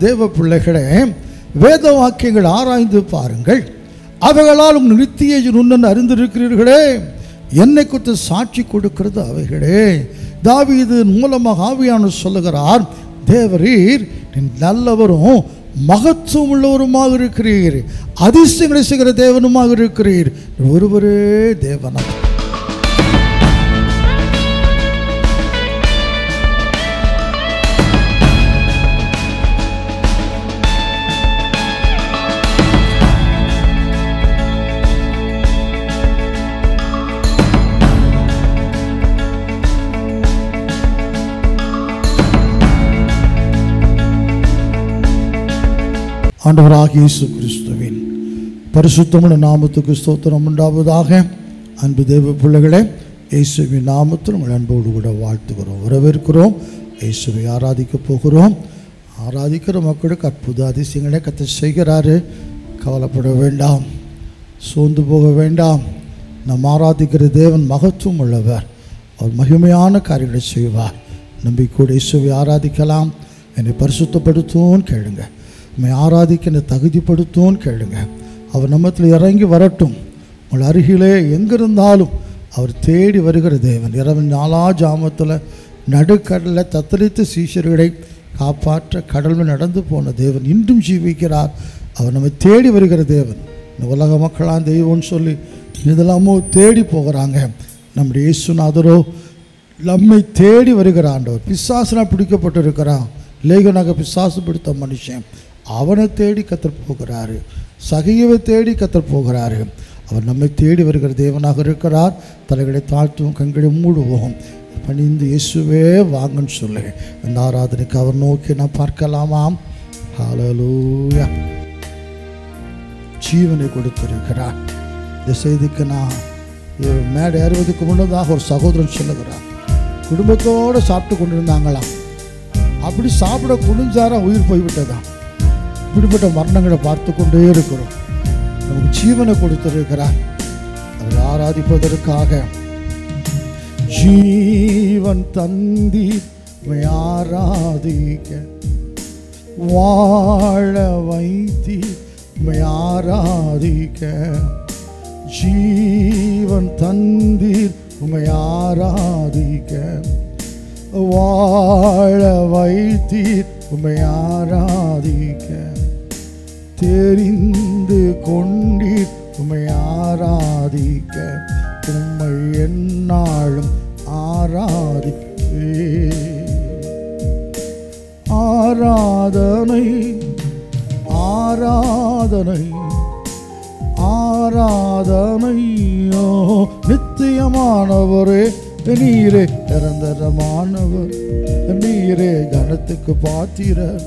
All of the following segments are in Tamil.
தேவ பிள்ளைகளே, வேத வாக்கியங்கள் ஆராய்ந்து பாருங்கள். அவைகளால் உங்கள் நித்திய ஜீவனை அறிந்திருக்கிறீர்களே. என்னை குறித்து சாட்சி கொடுக்கிறது அவைகளே. தாவீது மூலமாக ஆவியானவர் சொல்லுகிறார், தேவரீர் நல்லவரும் மகத்துவம் உள்ளவருமாக இருக்கிறீர், அதிசயங்களை செய்கிற தேவனுமாக இருக்கிறீர், ஒருவரே தேவனா. ஆண்டவராகிய இயேசு கிறிஸ்துவின் பரிசுத்தமான நாமத்துக்கு ஸ்தோத்திரம் உண்டாவதாக. அன்பு தேவ பிள்ளைகளே, இயேசுவின் நாமத்தில் உங்கள் அன்போடு கூட வாழ்த்துகிறோம், வரவேற்கிறோம். இயேசுவை ஆராதிக்க போகிறோம். ஆராதிக்கிற மக்களுக்கு அற்புத அதிசயங்களை கர்த்தர் செய்கிறாரு. கவலைப்பட வேண்டாம், சோர்ந்து போக வேண்டாம். நாம் ஆராதிக்கிற தேவன் மகத்துவம் உள்ளவர், அவர் மகிமையான காரியங்களை செய்வார். நம்பிக்கையோடு இயேசுவை ஆராதிக்கலாம். என்னை பரிசுத்தப்படுத்தும் கேளுங்க, நம்மை ஆராதிக்க என்னை தகுதிப்படுத்தும் கேளுங்க. அவர் நம்மத்தில் இறங்கி வரட்டும். உங்கள் அருகிலே எங்கிருந்தாலும் அவர் தேடி வருகிற தேவன். இரவு 4 ஜாமத்தில் நடுக்கடலில் தத்தளித்து சீஷர்களை காப்பாற்ற கடலில் நடந்து போன தேவன் இன்றும் ஜீவிக்கிறார். அவர் நம்மை தேடி வருகிற தேவன். இந்த உலக மக்களாம் தெய்வம்னு சொல்லி இதெல்லாமோ தேடி போகிறாங்க. நம்முடைய இயேசுநாதரோ நம்மை தேடி வருகிற ஆண்டவர். பிசாசுனா பிடிக்கப்பட்டு இருக்கிறான், லேகனாக பிசாசு பிடித்த மனுஷன், அவனை தேடி கத்தர் போகிறாரு. சகையவை தேடி கத்தர் போகிறாரு. அவர் நம்மை தேடி வருகிற தேவனாக இருக்கிறார். தலைகளை தாழ்த்துவோம், கண்களை மூடுவோம், பணிந்து இயேசுவே வாங்கன்னு சொல்லு. இந்த ஆராதனைக்கு அவர் நோக்கி நான் பார்க்கலாமாம். ஹல்லேலூயா. ஜீவனை கொடுத்திருக்கிறார். இந்த செய்திக்கு நான் மேடை ஏறுவதற்கு முன்னதாக ஒரு சகோதரன் சொல்லுகிறார், குடும்பத்தோடு சாப்பிட்டு கொண்டிருந்தாங்களாம். அப்படி சாப்பிட குனிஞ்சாரா உயிர் போய்விட்டதான். இப்படிப்பட்ட மரணங்களை பார்த்து கொண்டே இருக்கிறோம். நமக்கு ஜீவனை கொடுத்திருக்கிறார். அவர் ஆராதிப்பதற்காக ஜீவன் தந்தி ஆராதிக்க, வாழ வைத்தி ஆராதிக்க, ஜீவன் தந்தீர் உம்மை ஆராதிக்க, வாழ வைத்தீர் உம்மை ஆராதிக்க, தெரிந்து கொண்டீர் உம்மை ஆராதிக்க, உம்மை எந்நாளும் ஆராதிப்பே. ஆராதனை ஆராதனை ஆராதனையோ நித்தியமானவரே, நீரே நிரந்தரமானவர், நீரே கனத்துக்கு பாத்திரர்,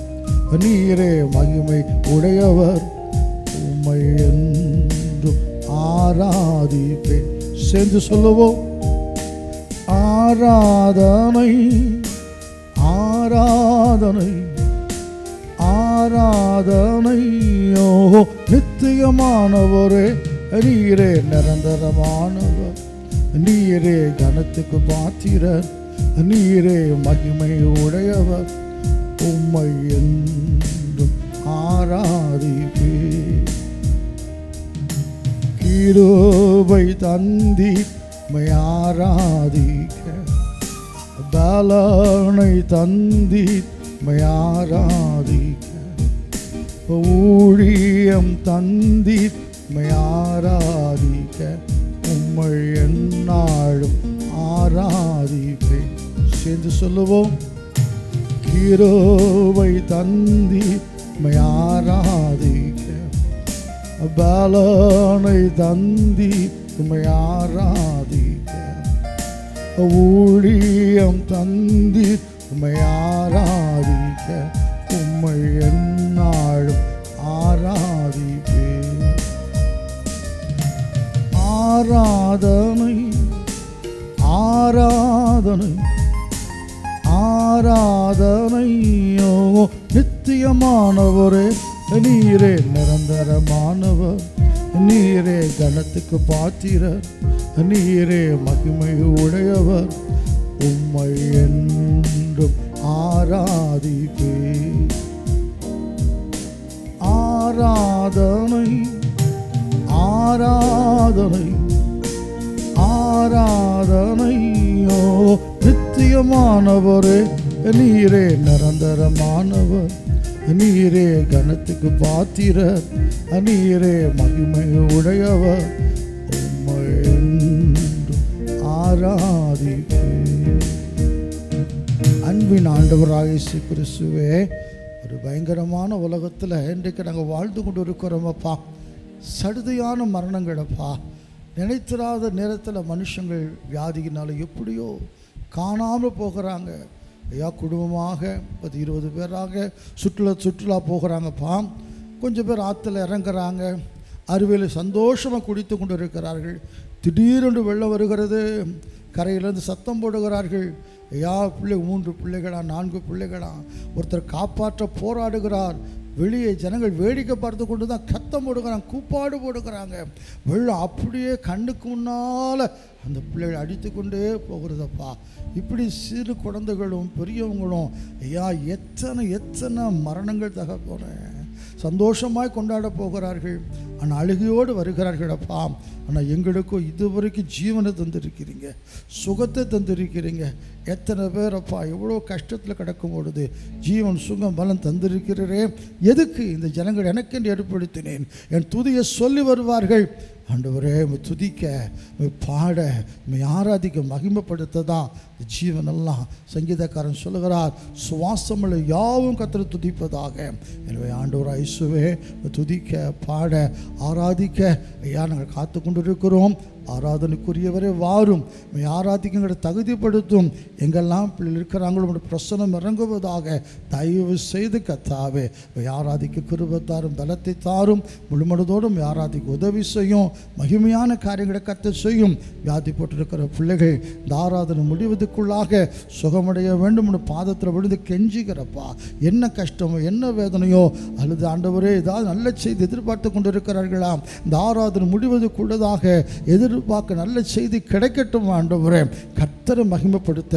நீரே மகிமை உடையவர், உம்மை என்றும் ஆராதிப்பேன். சேர்ந்து சொல்லுவோம், ஆராதனை ஆராதனை ஆராதனையோ நித்தியமானவரே, நீரே நிரந்தரமானவர், நீரே கனத்துக்கு பாத்திரர், நீரே மகிமை உடையவர், உம்மை என்றும் ஆராதிப்பே. கிருபை தந்தி உம்மை ஆராதிக்க, பலனை தந்தி உம்மை ஆராதிக்க, ஊழியம் தந்தி உம்மை ஆராதிக்க, உம்மை எந்நாளும் ஆராதிப்பேன். சேர்ந்து சொல்லுவோம், கிருபை தந்தி உம்மை ஆராதிக்க, பலனை தந்தி உம்மை ஆராதிக்க, ஊழியம் தந்தி உம்மை ஆராதிக்க, உம்மை எந்நாளும் ஆராதிப்பேன். ஆராதனை ஆராதனை ஆராதனையோ நித்தியமானவரே, நீரே நிரந்தரமானவர், நீரே கனத்துக்கு பாத்திரர், நீரே மகிமை உடையவர், உம்மை என்றும் ஆராதிப்பே. ஆராதனை ஆராதனை ஆராதனையோ நித்தியமானவரே நீரே நிரந்தரமானவர் நீரே கணத்துக்கு பாத்திரர் நீரே மகிமை உடையவர் உம்மை ஆராதிப்பேன். அன்பின் ஆண்டவராக இயேசு கிறிஸ்துவே, ஒரு பயங்கரமான உலகத்தில் இன்றைக்கு நாங்கள் வாழ்ந்து கொண்டு இருக்கிறோமப்பா. சடுதியான மரணங்களப்பா, நினைத்திராத நேரத்தில் மனுஷங்கள் வியாதியினால எப்படியோ காணாமல் போகிறாங்க ஐயா. குடும்பமாக 10-20 பேராக சுற்றுலா போகிறாங்கப்பா. கொஞ்சம் பேர் ஆற்றுல இறங்குறாங்க, அருவியில் சந்தோஷமாக குடித்து கொண்டு இருக்கிறார்கள். திடீரென்று வெள்ளம் வருகிறது, கரையிலேருந்து சத்தம் போடுகிறார்கள். ஐயா, 3 பிள்ளைகளா 4 பிள்ளைகளா, ஒருத்தர் காப்பாற்ற போராடுகிறார். வெளியே ஜனங்கள் வேடிக்கை பார்த்து கொண்டு தான் கத்தம் போடுகிறாங்க, கூப்பாடு போடுகிறாங்க. வெள்ளம் அப்படியே கண்ணுக்கு முன்னால் அந்த பிள்ளைகள் அடித்து கொண்டே போகிறதப்பா. இப்படி சிறு குழந்தைகளும் பெரியவங்களும் ஐயா எத்தனை மரணங்கள் போகிறேன். சந்தோஷமாய் கொண்டாட போகிறார்கள், ஆனால் அழுகையோடு வருகிறார்களப்பா. ஆனால் எங்களுக்கும் இதுவரைக்கும் ஜீவனை தந்திருக்கிறீங்க, சுகத்தை தந்திருக்கிறீங்க. எத்தனை பேர் அப்பா எவ்வளோ கஷ்டத்தில் கிடக்கும் பொழுது ஜீவன் சுகம் பலம் தந்திருக்கிறே. எதுக்கு இந்த ஜனங்கள் எனக்கென்று ஏற்படுத்தினேன், என் துதியை சொல்லி வருவார்கள். ஆண்டவரே, துதிக்க பாட ஆராதிக்க மகிமைப்படுத்த தான் ஜீவனெல்லாம். சங்கீதக்காரன் சொல்லுகிறார், சுவாசமுள்ள யாவும் கர்த்தரை துதிப்பதாக. எனவே ஆண்டவராக இயேசுவே, துதிக்க பாட ஆராதிக்க ஐயா நாங்கள் காத்து கொண்டிருக்கிறோம். ஆராதனைக்குரியவரே வாரும், ஆராதிக்கிற தகுதிப்படுத்தும். எங்கெல்லாம் பிள்ளைகள் இருக்கிறாங்களோ உங்களுடைய பிரசனம் இறங்குவதாக. தயவு செய்து கர்த்தாவே ஆராதிக்க கிருபை தாரும், பலத்தை தாரும். முழுமனதோடும் ஆராதிக்க உதவி செய்யும். மகிமையான காரியங்களை கர்த்தர் செய்யும். வியாதி போட்டிருக்கிற பிள்ளைகள் இந்த ஆராதனை முடிவதற்குள்ளாக சுகமடைய வேண்டும் என்று பாதத்தில் விழுந்து கெஞ்சிக்கிறப்பா. என்ன கஷ்டமோ என்ன வேதனையோ அல்லது ஆண்டவரே ஏதாவது நல்ல செய்தி எதிர்பார்த்து கொண்டு இருக்கிறார்களா, இந்த ஆராதனை முடிவதற்குள்ளதாக எதிர்பார்க்க நல்ல செய்தி கிடைக்கட்டும். ஆண்டவரே, கர்த்தரை மகிமைப்படுத்த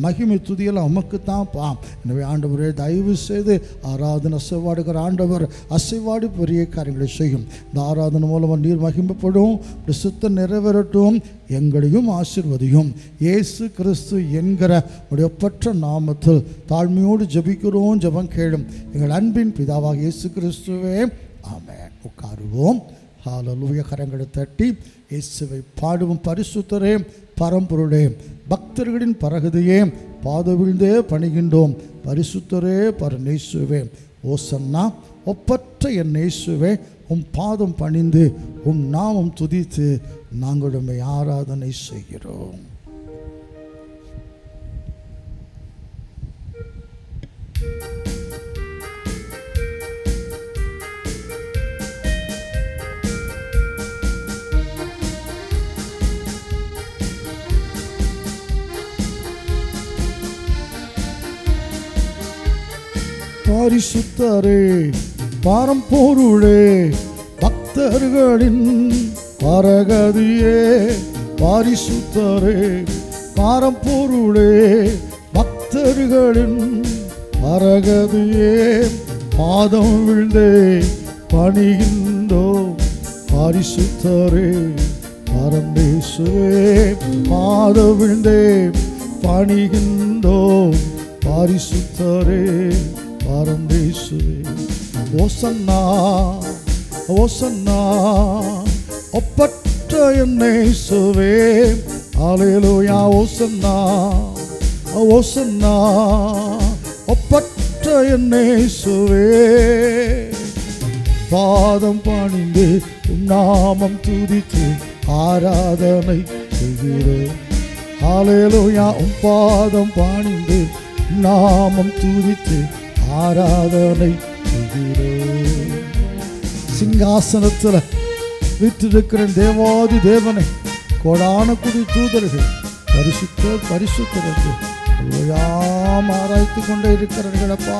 மகிமை துதியெல்லாம் உமக்குத்தான் பா. எனவே ஆண்டவரே, தயவு செய்து ஆராதனை அசைவாடுகிற ஆண்டவர் அசைவாடு பெரிய காரியங்களை செய்யும். இந்த ஆராதனை மூலமாக நீர் மகிமைப்படும், சித்தம் நிறைவேறட்டும். எங்களையும் ஆசீர்வதியும். இயேசு கிறிஸ்து என்கிற ஒப்பற்ற நாமத்தில் தாழ்மையோடு ஜெபிக்கிறோம். ஜெபம் கேளும் எங்கள் அன்பின் பிதாவாக இயேசு கிறிஸ்துவே, ஆமென். உட்காருவோம். ஹல்லேலூயா. கரங்களை தட்டி இயேசுவை பாடுவோம். பரிசுத்தரே, பரம்பொருளே, பக்தர்களின் பரகதியே, பாதவிழ்ந்தே பணிகின்றோம். பரிசுத்தரே, பரநேசுவே, ஓசன்னா ஒப்பற்ற என் இயேசுவே, உம் பாதம் பணிந்து உம் நாமம் துதித்து நாங்கள் உம்மை ஆராதனை செய்கிறோம். பரிசுத்தரே, பரம்பொருளே, பக்தர்களின் பரகதியே, பரிசுத்தரே, பரம்பொருளே, பக்தர்களின் பரகதியே, பாதம் விழுந்தே பணிகின்றோம். பரிசுத்தரே, பரமேசுவே, பாதம் விழுந்தே பணிகின்றோம். பரிசுத்தரே, பரமேசுவே, ஓசன்னா ஓசன்னா ஒப்பற்ற என் இயேசுவே, அல்லேலூயா. ஓசன்னா ஓசன்னா ஒப்பற்ற என் இயேசுவே, பாதம் பணிந்து நாமம் துதித்து ஆராதனை செய்கிறோம். அல்லேலூயா. உம் பாதம் பணிந்து நாமம் துதித்து ஆராதனை செய்கிறோம். சிங்காசனத்தில் வீற்றிருக்கிற தேவாதி தேவனை கோடான குடி தூதர்கள் பரிசுத்தர் பரிசுத்தர் என்று ஆராய்த்து கொண்டே இருக்கிறார்களப்பா.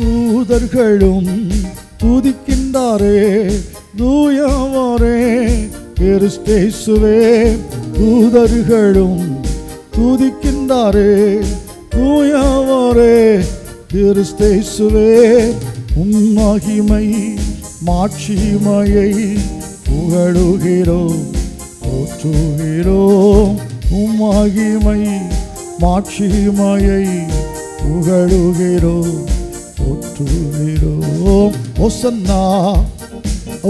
தூதர்களும் துதிக்கின்றாரே, தூயவரே கிறிஸ்தேசுவே, தூதர்களும் துதிக்கின்றாரே. தூயவரே கிறிஸ்தேசுவே, உம் மகிமை மாட்சிமையை புகழுகிறோம் போற்றுகிறோம். உம் மகிமை மாட்சிமையை புகழுகிறோம் போற்றுகிறோம். ஓசன்னா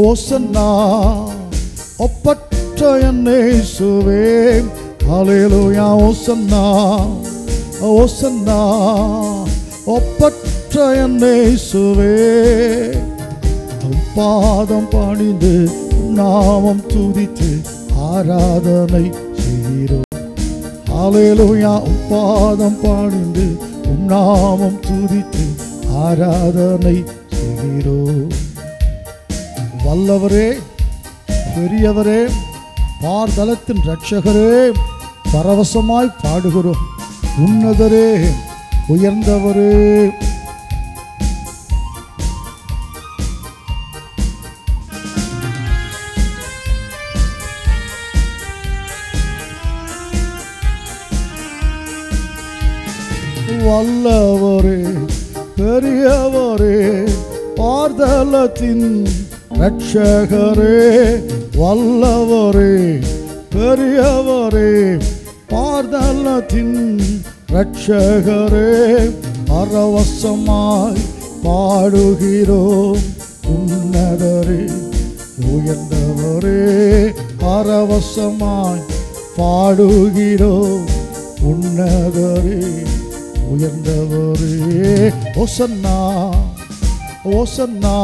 ஓசன்னா ஒப்பற்ற என் இயேசுவே, ஹல்லேலூயா. ஓசன்னா ஓசன்னா ஒப்பற்ற என் இயேசுவே, பாதம் பணிந்து நாமம் துதித்து ஆராதனை செய்கிறோம். ஹல்லேலூயா. பாதம் பணிந்து நாமம் துதித்து ஆராதனை செய்கிறோம். வல்லவரே, பெரியவரே, பார்தலத்தின் இரட்சகரே, பரவசமாய் பாடுகிறோம். உன்னதரே, உயர்ந்தவரே, வல்லவரே, பெரியவரே, பார்தலத்தின் இரட்சகரே, வல்லவரே, பெரியவரே, பார்தலத்தின் இரட்சகரே, பரவசமாய் பாடுகிறோம். உன்னதரே, உயர்ந்தவரே, பரவசமாய் பாடுகிறோம். உன்னதரே, உயர்ந்தவரே. ஓசன்னா ஓசன்னா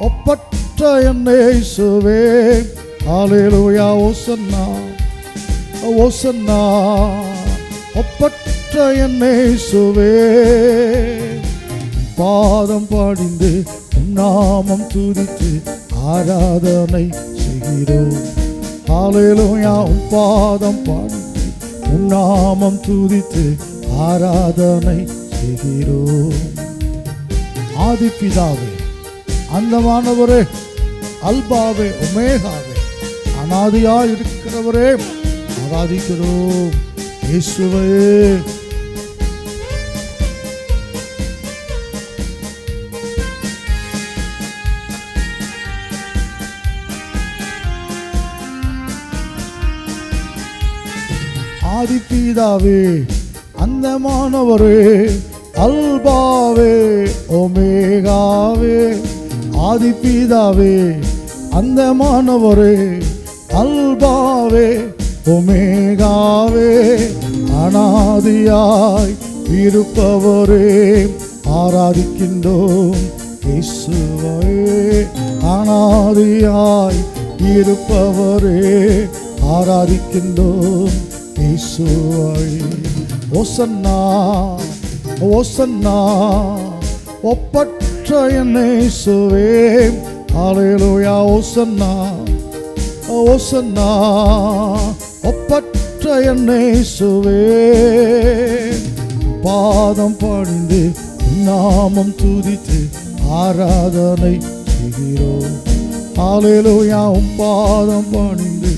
ஒப்பற்ற என் இயேசுவே, ஹல்லேலூயா. ஓசன்னா ஓசன்னா ஒப்பற்ற என் இயேசுவே, பாதம் பணிந்து நாமம் துதித்து ஆராதனை செய்கிறோம். ஹல்லேலூயா. பாதம் பணிந்து நாமம் துதித்து ஆராதனை செய்கிறோம். ஆதிபிதாவே, அந்தமானவரே, அல்பாவே, ஒமேகாவே, அநாதியாய் இருக்கிறவரே, ஆராதிக்கிறோம். இயேசுவே, ஆதிபிதாவே, அந்தமானவரே, அல்பாவே, ஒமேகாவே, ஆதிபிதாவே, அந்தமானவரே, அல்பாவே, ஒமேகாவே, அநாதியாய் இருப்பவரே, ஆராதிக்கின்றோம். இயேசுவே, அநாதியாய் இருப்பவரே, ஆராதிக்கின்றோம். இயேசுவே. ஓசன்னா ஓசன்னா ஒப்பற்ற என் இயேசுவே, ஹல்லேலூயா. ஓசன்னா ஓசன்னா ஒப்பற்ற என் இயேசுவே, பாதம் பணிந்து நாமம் துதித்து ஆராதனை செய்கிறோம். ஹல்லேலூயா. பாதம் பணிந்து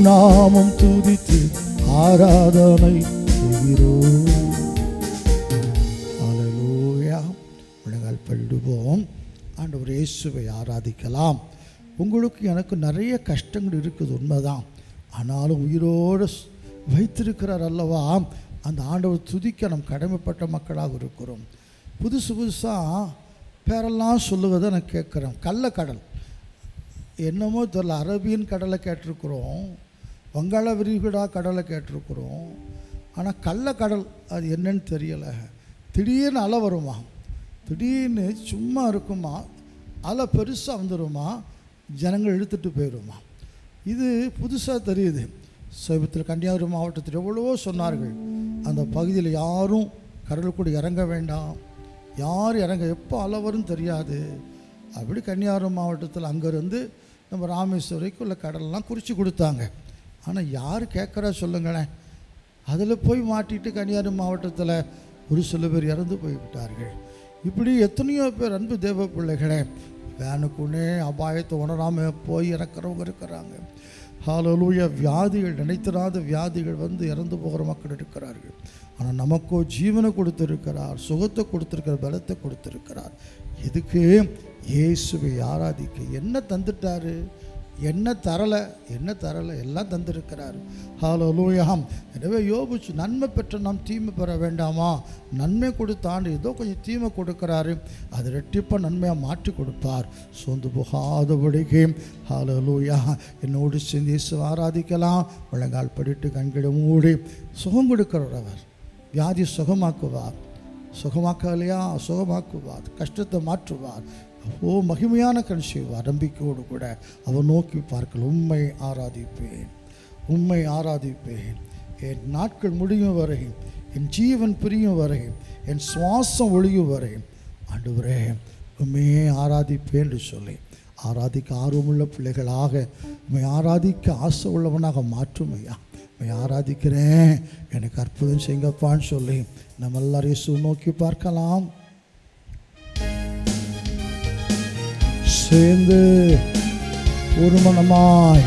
நாமம் துதித்து ஆராதனை செய்கிறோம். ஹல்லேலூயா. முழங்கால் படிடுவோம். ஆண்டவர் இயேசுவை ஆராதிக்கலாம். உங்களுக்கு எனக்கு நிறைய கஷ்டங்கள் இருக்குது, உண்மைதான். ஆனாலும் உயிரோடு வைத்திருக்கிறார் அல்லவா, அந்த ஆண்டவர் துதிக்க நம் கடமைப்பட்ட மக்களாக இருக்கிறோம். புதுசு புதுசாக பேரெல்லாம் சொல்லுவதை நான் கேட்குறேன். கள்ளக்கடல் என்னமோ தெரியல, அரபியன் கடலை கேட்டிருக்கிறோம், வங்காள விரிகுடா கடலை கேட்டிருக்கிறோம். ஆனால் கள்ளக்கடல் அது என்னன்னு தெரியலை. திடீர்னு அலை வருமா, திடீர்னு சும்மா இருக்குமா, அலை பெருசாக வந்துடுமா, ஜனங்கள் இழுத்துட்டு போயிடுமா. இது புதுசாக தெரியுது. சமீபத்தில் கன்னியாகுமரி மாவட்டத்தில் எவ்வளவோ சொன்னார்கள், அந்த பகுதியில் யாரும் கடலுக்குடி இறங்க வேண்டாம், யார் இறங்க எப்போ அலை வரும்னு தெரியாது. அப்படி கன்னியாகுமரி மாவட்டத்தில் அங்கேருந்து நம்ம ராமேஸ்வரம் வரைக்கும் உள்ள கடலெல்லாம் குறித்து கொடுத்தாங்க. ஆனால் யார் கேட்குறா சொல்லுங்களேன். அதில் போய் மாட்டிட்டு கன்னியாகுமரி மாவட்டத்தில் ஒரு சில பேர் இறந்து போய்விட்டார்கள். இப்படி எத்தனையோ பேர் அன்பு தேவ பிள்ளைகளே வேனுக்குன்னே அபாயத்தை உணராமல் போய் இறக்குறவங்க இருக்கிறாங்க. ஹல்லேலூயா. வியாதிகள், நினைத்திராத வியாதிகள் வந்து இறந்து போகிற மக்கள் இருக்கிறார்கள். ஆனால் நமக்கோ ஜீவனை கொடுத்திருக்கிறார், சுகத்தை கொடுத்திருக்கிறார், பலத்தை கொடுத்திருக்கிறார். இதுக்கு இயேசுவை ஆராதிக்க என்ன தந்துட்டாரு? என்ன தரலை? எல்லாம் தந்திருக்கிறார். ஹல்லேலூயா. எனவே யோபு நன்மை பெற்ற நாம் தீமை பெற வேண்டாமா? நன்மை கொடுத்தாண்டு ஏதோ கொஞ்சம் தீமை கொடுக்குறாரு, அது ரெட்டிப்பாக நன்மையாக மாற்றி கொடுப்பார். சோர்ந்து போகாதபடிக்கு ஹல்லேலூயா என்னோடு சேர்ந்து இயேசுவை ஆராதிக்கலாம். முழங்கால் படிட்டு கண்களை மூடி சுகம் கொடுக்கிறவர் அவர். வியாதி சுகமாக்குவார், சுகமாக்கலையா சுகமாக்குவார், கஷ்டத்தை மாற்றுவார். மகிமையான கண் செய்வார். நம்பிக்கையோடு கூட அவர் நோக்கி பார்க்கல. உம்மை ஆராதிப்பேன் என் நாட்கள் முடியும் வரை, என் ஜீவன் பிரியும் வரை, என் சுவாசம் ஒழியும் வரை ஆண்டவரே உம்மையே ஆராதிப்பேன் என்று சொல்லி ஆராதிக்க ஆர்வமுள்ள பிள்ளைகளாக உம்மை ஆராதிக்க ஆசை உள்ளவனாக மாற்றும் ஐயா. உம்மை ஆராதிக்கிறேன், எனக்கு அற்புதம் செய்யுங்கப்பான்னு சொல்லி நம்ம எல்லாரும் இயேசுவை நோக்கி பார்க்கலாம். சேர்ந்து ஒரு மனமாய்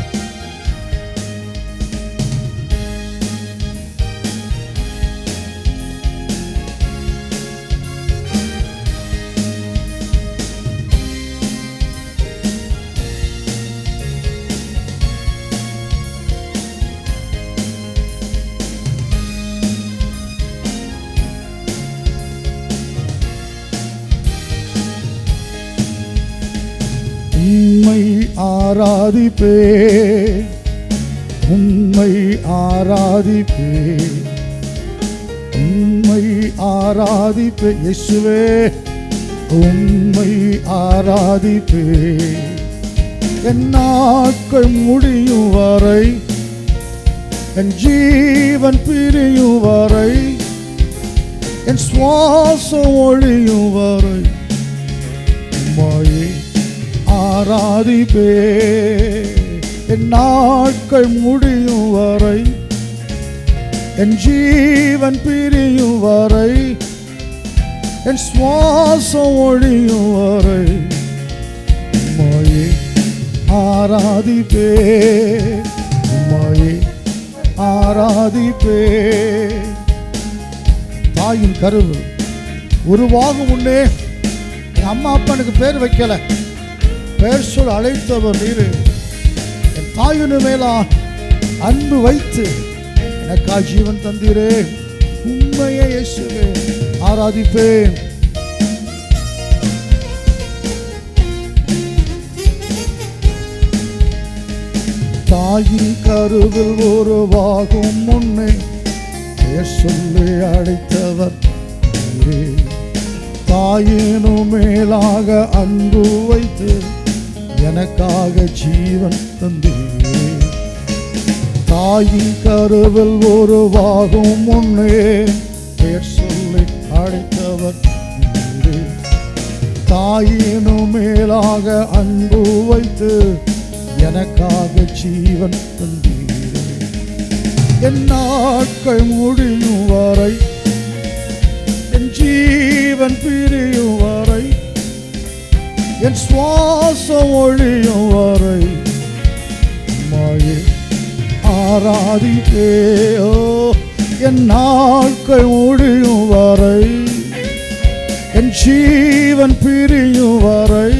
உம்மை ஆராதிப்பேன், உம்மை ஆராதிப்பேன், உம்மை ஆராதிப்பேன் இயேசுவே, உம்மை ஆராதிப்பேன். என் நாட்கள் முடியும் வரை, என் ஜீவன் பிரியும் வரை, என் சுவாசம் ஒழியும் வரை உம்மையே ஆராதிப்பேன். என் நாட்கள் முடியும் வரை, என் ஜீவன் பிரியும் வரை, என் சுவாசம் ஒழியும் வரை உம்மையே ஆராதிப்பேன், உம்மையே ஆராதிப்பேன். தாயின் கருவு உருவாகும் முன்னே அம்மா அப்பனுக்கு பேர் வைக்கல, பேர் சொல் அழைத்தவர் நீரு. என் தாயினு மேலா அன்பு வைத்து எனக்கா ஜீவன் தந்தீரே, உண்மையே இயேசுவே ஆராதிப்பேன். தாயின் கருவில் உருவாகும் முன்னே பேர் சொல்லி அழைத்தவர் நீரே. தாயினும் மேலாக அன்பு வைத்து எனக்காக ஜீவன் தந்தீரே. தாயின் கருவில் உருவாகும் முன்னே பேர் சொல்லி அழைத்தவர் நீரே. தாயினும் மேலாக அன்பு வைத்து எனக்காக ஜீவன் தந்தீரே. என் நாட்கள் முடியும் வரை, என் ஜீவன் பிரியும் வரை, என் சுவாசம் ஒழியும் வரை உம்மையே ஆராதிப்பேன். என் நாட்கள் முடியும் வரை, என் ஜீவன் பிரியும் வரை,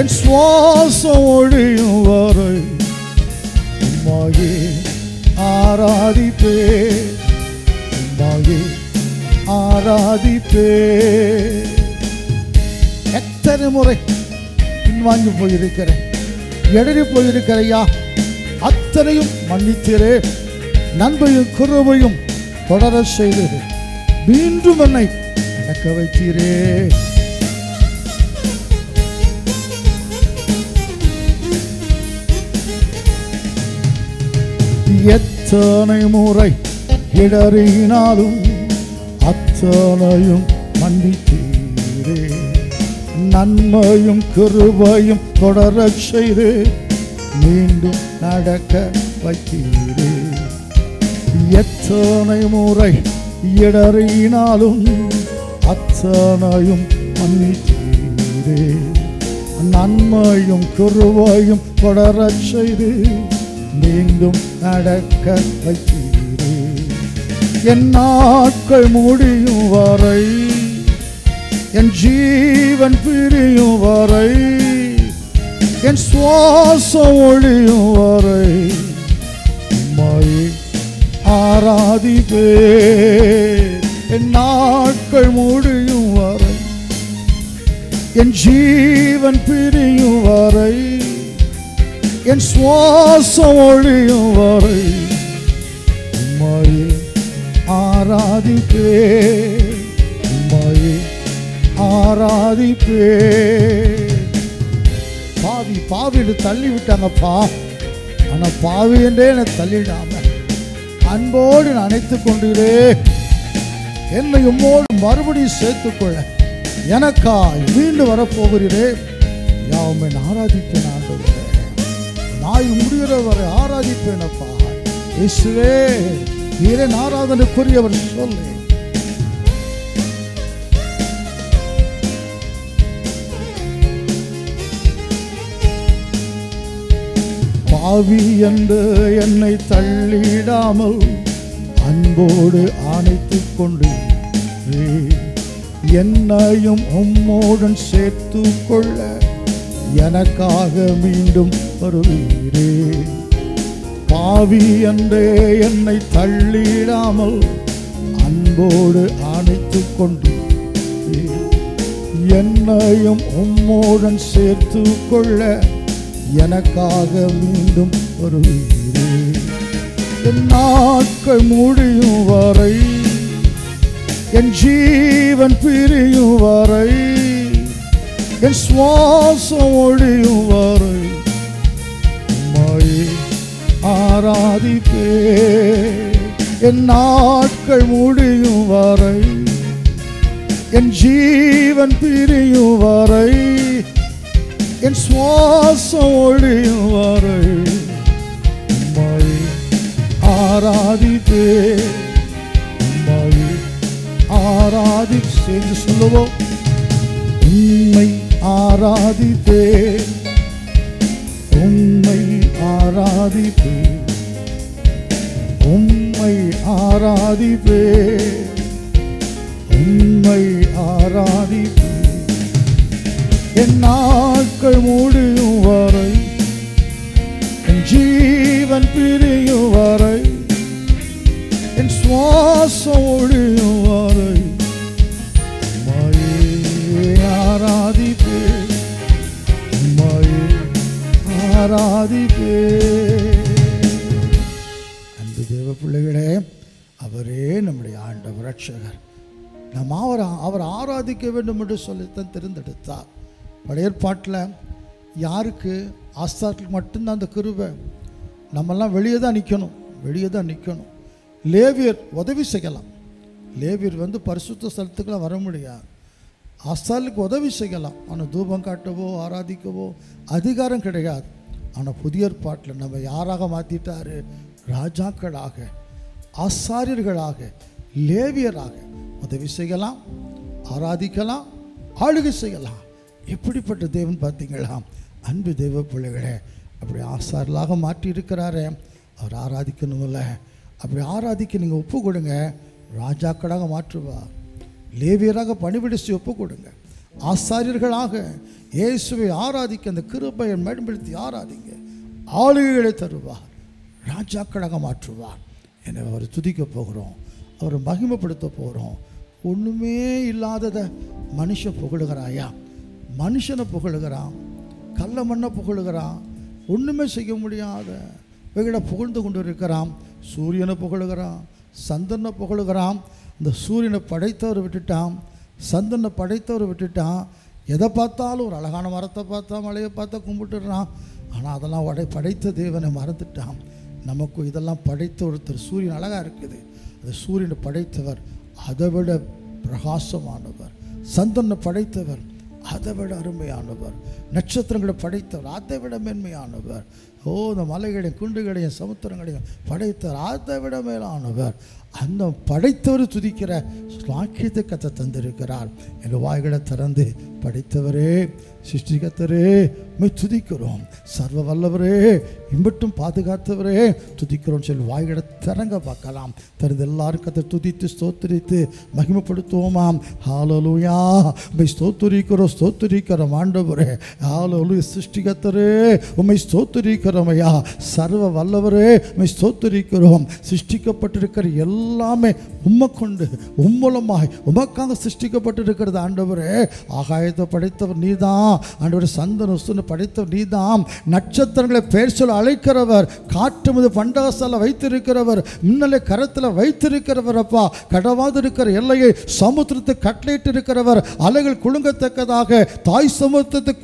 என் சுவாசம் ஒழியும் வரை உம்மையே ஆராதிப்பேன், உம்மையே ஆராதிப்பேன். எத்தனை முறை பின்வாங்கி போயிருக்கிறேன், இடறி போயிருக்கிறையா, அத்தனையும் மன்னித்தீரே. நன்மையும் கிருபையும் தொடர செய்து மீண்டும் என்னை நடக்க வைத்தீரே. எத்தனை முறை இடறினாலும் அத்தனையும் மன்னித்தீரே. நன்மையும் கிருபையும் தொடர செய்து மீண்டும் நடக்க வைத்தீரே. எத்தனை முறை இடறினாலும் அத்தனையும் மன்னித்தீரே. நன்மையும் கிருபையும் தொடரச் செய்து மீண்டும் நடக்க வைத்தீரே. என் நாட்கள் முடியும் வரை, என் ஜீவன் பிரியும் வரை, என் சுவாசம் ஒழியும் வரை உம்மை ஆராதிப்பேன். என் நாட்கள் முடியும் வரை, என் ஜீவன் பிரியும் வரை, என் சுவாசம் ஒழியும் வரை உம்மை ஆராதிப்பேன். உம்மை ஆராதிப்பேன். பாவின்னு தள்ளி விட்டாங்கப்பா. ஆனா பாவி என்றே என்னை தள்ளிடாம அன்போடு அணைத்துக் கொண்டீரே. என்னை உம்மோடு மறுபடியும் சேர்த்துக்கொள்ள எனக்காய் மீண்டும் வரப்போகிறீரே. யாவுமே ஆராதிப்பேன் ஆண்டவரே. நான் முடிகிற வரை ஆராதிப்பேன் அப்பா. இயேசுவே, நீரே ஆராதனைக்குரியவர் சொல்லு. பாவி என்று என்னை தள்ளிடாமல் அன்போடு அணைத்துக் கொண்டு என்னையும் உம்மோடன் சேர்த்து கொள்ள எனக்காக மீண்டும் வருவீரே. பாவி என்றே என்னை தள்ளிடாமல் அன்போடு அணைத்துக் கொண்டு என்னையும் உம்மோடன் சேர்த்து கொள்ள எனக்காக மீண்டும் வருவீரே. என் நாட்கள் முடியும் வரை, என் ஜீவன் பிரியும் வரை, என் சுவாசம் ஒழியும் வரை உம்மை ஆராதிப்பேன். என் நாட்கள் முடியும் வரை, என் ஜீவன் பிரியும் வரை, என் சுவாசம் ஒழியும் வரை உம்மை ஆராதிப்பேன். உம்மை சேர்ந்து சொல்லுவோம். உம்மை ஆராதிப்பேன். உம்மை ஆராதிப்பேன். உம்மை ஆராதிப்பேன். உம்மை ஆராதிப்பேன். என் நாட்கள் முடியும் வரை, என் ஜீவன் பிரியும் வரை, என் சுவாசம் ஒழியும் வரை உம்மை ஆராதிப்பேன். உம்மை ஆராதிப்பேன். அன்பு தேவ பிள்ளைகளே, அவரே நம்முடைய ஆண்டவர் ரட்சகர். நாம் அவர் ஆராதிக்க வேண்டும் என்று சொல்லித்தான் தெரிந்தெடுத்தார். பழைய ஏற்பாட்டில் யாருக்கு? ஆசாரியர்களுக்கு மட்டும்தான் அந்த கிருபை. நம்மெல்லாம் வெளியே தான் நிற்கணும். லேவியர் உதவி செய்யலாம். லேவியர் பரிசுத்த ஸ்தலத்துக்குலாம் வர முடியாது. ஆசாரியர்களுக்கு உதவி செய்யலாம். ஆனால் தூபம் காட்டவோ ஆராதிக்கவோ அதிகாரம் கிடையாது. ஆனால் புதிய ஏற்பாட்டில் நம்ம யாராக மாற்றிட்டாரு? ராஜாக்களாக, ஆசாரியர்களாக, லேவியராக உதவி செய்யலாம், ஆராதிக்கலாம், ஆளுகை செய்யலாம். எப்படிப்பட்ட தேவன் பார்த்தீங்களா? அன்பு தேவ பிள்ளைகளே, அப்படி ஆசாரியர்களாக மாற்றி இருக்கிறாரே, அவர் ஆராதிக்கணும்ல. அப்படி ஆராதிக்க நீங்கள் ஒப்பு கொடுங்க, ராஜாக்களாக மாற்றுவார். லேவியராக பணிவிடை ஒப்பு கொடுங்க. ஆசாரியர்களாக இயேசுவை ஆராதிக்க அந்த கிருபையை பயன்படுத்தி ஆராதிங்க. ஆளுகைகளை தருவார், ராஜாக்களாக மாற்றுவார். எனவே அவரை துதிக்க போகிறோம், அவரை மகிமைப்படுத்த போகிறோம். ஒன்றுமே இல்லாததை மனுஷன் புகழுகிறாயா? மனுஷனை புகழுகிறான், கல்ல மண்ணை புகழுகிறான், ஒன்றுமே செய்ய முடியாத வெகுளை புகழ்ந்து கொண்டு இருக்கிறான். சூரியனை புகழுகிறான், சந்திரனை புகழுகிறான். இந்த சூரியனை படைத்தவர் விட்டுட்டான், சந்திரனை படைத்தவர் விட்டுட்டான். எதை பார்த்தாலும் ஒரு அழகான மரத்தை பார்த்தா, மலையை பார்த்தா கும்பிட்டுறான். ஆனால் அதெல்லாம் படைத்த தேவனை மறந்துட்டான். நமக்கு இதெல்லாம் படைத்த ஒருத்தர். சூரியன் அழகாக இருக்குது, அந்த சூரியனை படைத்தவர் அதை விட பிரகாசமானவர். சந்திரனை படைத்தவர் அதை விட அருமையானவர். நட்சத்திரங்களை படைத்தவர் அதை விட மேன்மையானவர். இந்த மலைகளையும் குண்டுகளையும் சமுத்திரங்களையும் படைத்தவர், அதை விட மேலானவர். அந்த படைத்தவர் துதிக்கிற வாக்கியத்தை கத்த தந்திருக்கிறார். எங்கள் வாய்களை திறந்து படைத்தவரே, சிருஷ்டிகத்தரே துதிக்கிறோம், சர்வ வல்லவரே, இம்பட்டும் பாதுகாத்தவரே துதிக்கிறோம் சொல்லி வாய்களை திறங்க பார்க்கலாம். திறந்து எல்லாரும் கத்தை துதித்து ஸ்தோத்திரித்து மகிமைப்படுத்துவோமாம். ஹல்லேலூயா, உம்மை ஸ்தோத்திரிக்கிறோம் ஆண்டவரே. ஹல்லேலூயா, சிருஷ்டிகத்தரே உம்மை ஸ்தோத்திரிக்கிறோம் ஐயா. சர்வ வல்லவரே உம்மை ஸ்தோத்திரிக்கிறோம். சிருஷ்டிக்கப்பட்டிருக்கிற எல்லாமே உம்மை கொண்டு உம்மூலமாய் உமக்காக சிருஷ்டிக்கப்பட்டிருக்கிறது ஆண்டவரே. ஆகாயத்தை படைத்தவர் நீதான் ஆண்டவரே, சந்தன படைத்தவர் நீதான். நட்சத்திரங்களை பேர் சொல்ல அழைக்கிறவர், காற்று மீது பண்டகசால வைத்திருக்கிறவர், மின்னலை கரத்தில் வைத்திருக்கிறவர் அப்பா. கடவாது இருக்கிற எல்லையை சமுத்திரத்தை கட்டளையிட்டு இருக்கிறவர், அலைகள் குலுங்கத்தக்கதாக தாய் சமுத்திரத்தை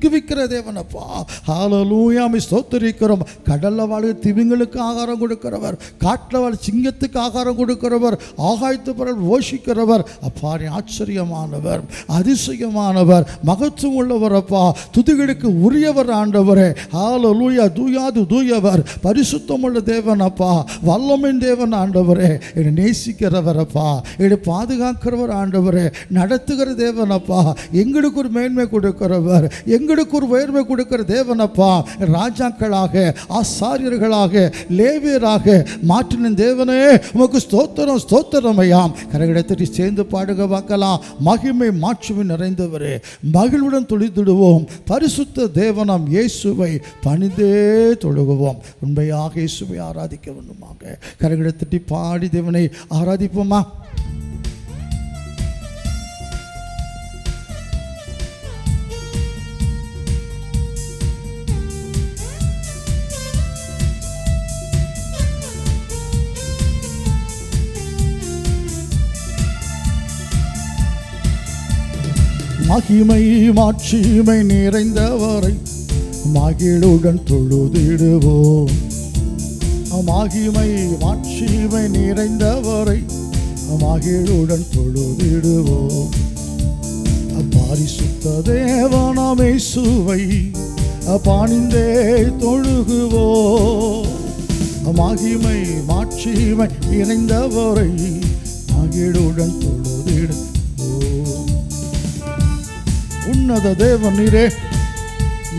குவிக்கிற தேவனப்பா. ஹல்லேலூயா, ஸ்தோத்திரிக்கிறோம். கடல்ல வாழ் திமிங்களுக்கு ஆகாரம் கொடுக்கிறவர், காட்டில் வாழ் சிங்கத்துக்கு ஆகாரம் கொடுக்கிறவர், ஆகாயத்து பறவை போஷிக்கிறவர் அப்பா. ஆச்சரியமானவர், அதிசயமானவர், மகத்துவம் உள்ளவர் அப்பா. துதிகளுக்கு உரியவர் ஆண்டவரே. ஹல்லேலூயா, தூயாது தூயவர், பரிசுத்தமுள்ள தேவன் அப்பா, வல்லமையின் தேவன் ஆண்டவரே. என்னை நேசிக்கிறவர் அப்பா, என்னை பாதுகாக்கிறவர் ஆண்டவரே, நடத்துகிற தேவன் அப்பா. எங்களுக்கு ஒரு மேன்மை கொடுக்கிறவர், எங்களுக்கு ஒரு உயர்வை கொடுக்கிற தேவனப்பா. ராஜாக்களாக, ஆசாரியர்களாக, லேவியராக மாற்றின தேவனே உமக்கு ஸ்தோத்திரம், ஸ்தோத்திரம் ஐயா. கரகடத்தை சேர்ந்து பாடுக பார்க்கலாம். மகிமை மாட்சிமை நிறைந்தவரே, மகிழ்வுடன் தொழுதிடுவோம். பரிசுத்த தேவனாம் இயேசுவை பணிந்தே தொழுகுவோம். உண்மையாக இயேசுவை ஆராதிக்க வேண்டுமாக கரகடத்தட்டி பாடி தேவனை ஆராதிப்போமா. மகிமை மாட்சிமை நிறைந்தவரை மகிழுடன் தொழுதிடுவோம். மகிமை மாட்சிமை நிறைந்தவரை மகிழுடன் தொழுதிடுவோம். பரிசுத்த தேவனாம் இயேசுவை பணிந்தே தொழுகுவோம். மகிமை மாட்சிமை நிறைந்தவரை மகிழுடன் தொழுதிடுவோம். உன்னத தேவன் நீரே,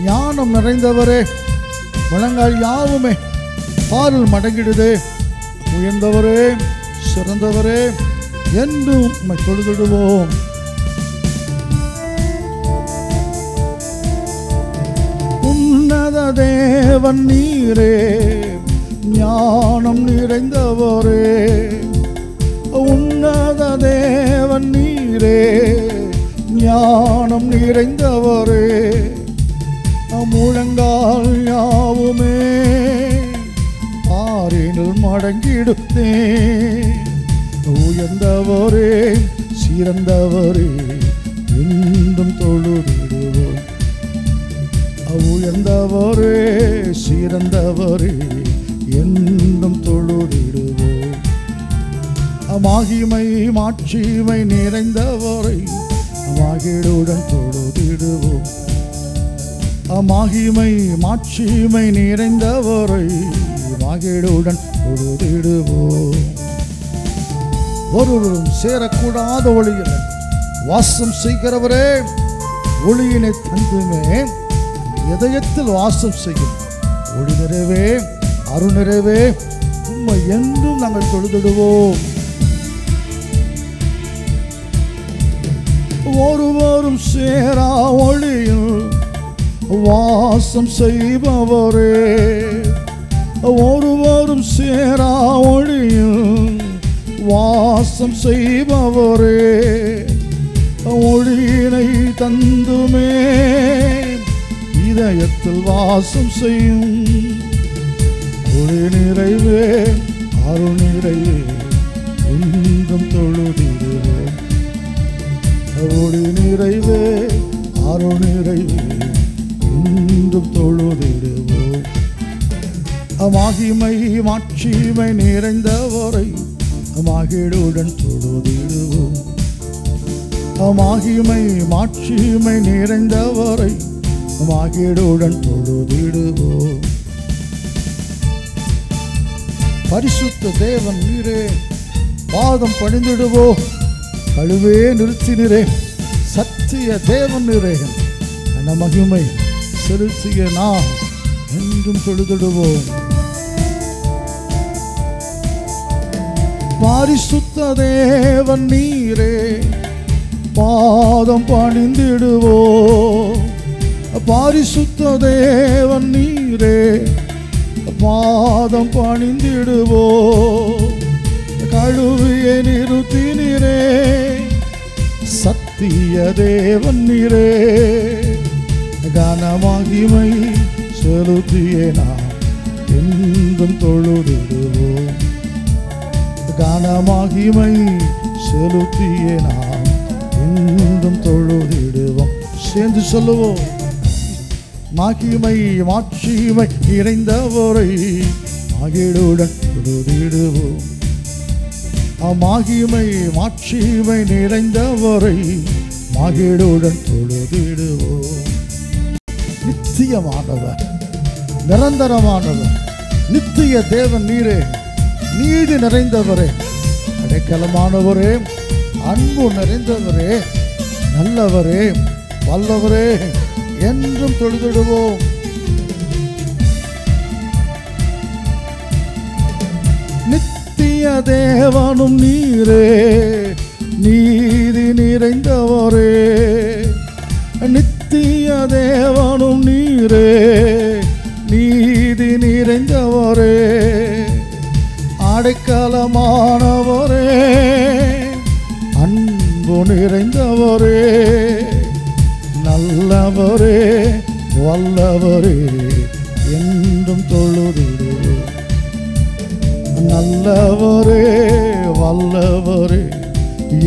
ஞானம் நிறைந்தவரே, வழங்கால் யாவுமே பாரில் மடங்கிடுதே. உயர்ந்தவரே, சிறந்தவரே, என்றும் உம்மை தொழுதிடுவோம். உன்னத தேவன் நீரே, ஞானம் நிறைந்தவரே, உன்னத தேவன் நீரே, ஞானம் நிறைந்தவரே, முழங்கால் யாவுமே ஆறினில் மடங்கிடுத்தே. உயர்ந்தவரே, சிறந்தவரே, என்றும் தொழுதிடுவோம். உயர்ந்தவரே, சிறந்தவரே, என்றும் தொழுதிடுவோம். மகிமை மாட்சிமை நிறைந்தவரை மகிழுடன் தொழுதிடுவோம். மகிமை மாட்சிமை நிறைந்தவரை மகிழுடன் தொழுதிடுவோம். ஒருவரும் சேரக்கூடாத ஒளியில் வாசம் செய்கிறவரே, ஒளியினை தந்துமே இதயத்தில் வாசம் செய்யும் ஒளி நிறைவே, அருள் நிறைவே, உம்மை என்றும் நாங்கள் தொழுதிடுவோம். ஒருவரும் சேரா ஒளியில் வாசம் செய்பவரே, ஒருவரும் சேரா ஒளியில் வாசம் செய்பவரே, ஒளியினை தந்துமே இதயத்தில் வாசம் செய்யும் ஒளி நிறைவே, அருள் நிறைவே, என்றும் தொழுதிடுவோம். ஒளி நிறைவே, அருள் நிறைவே, என்றும் தொழுதிடுவோம். மகிமை மாட்சிமை நிறைந்தவரை மகிழுடன் தொழுதிடுவோம். மகிமை மாட்சிமை நிறைந்தவரை மகிழுடன் தொழுதிடுவோம். பரிசுத்த தேவன் நீரே, பாதம் பணிந்திடுவோ, கழுவே நிறுத்தினரே. சத்திய தேவன் நீரே, கன மகிமை செலுத்திய நாம் என்றும் தொழுதிடுவோம். பரிசுத்த தேவன் நீரே, பாதம் பணிந்திடுவோ. பரிசுத்த தேவன் நீரே, பாதம் பணிந்திடுவோ, கழுவியை நிறுத்தினரே. சத்திய தேவன் நீரே, கனமகிமை செலுத்தியே நாம் என்றும் தொழுதிடுவோம். கனமகிமை செலுத்தியே நாம் என்றும் தொழுதிடுவோம். சேர்ந்து சொல்லுவோம். மகிமை மாட்சிமை நிறைந்தவரை மகிழுடன் தொழுதிடுவோம். மகிமை மாட்சிமை நிறைந்தவரை மகிழுடன் தொழுதிடுவோம். நித்தியமானவர், நிரந்தரமானவர், நித்திய தேவன் நீரே, நீதி நிறைந்தவரே, அடைக்கலமானவரே, அன்பு நிறைந்தவரே, நல்லவரே, வல்லவரே என்றும் தொழுதிடுவோம். நித்திய தேவனும் நீரே, நீதி நிறைந்தவரே. நித்திய தேவனும் நீரே, நீதி நிறைந்தவரே, அடைக்கலமானவரே, அன்பு நிறைந்தவரே, நல்லவரே, வல்லவரே என்றும் தொழுதிடுவோம். நல்லவரே, வல்லவரே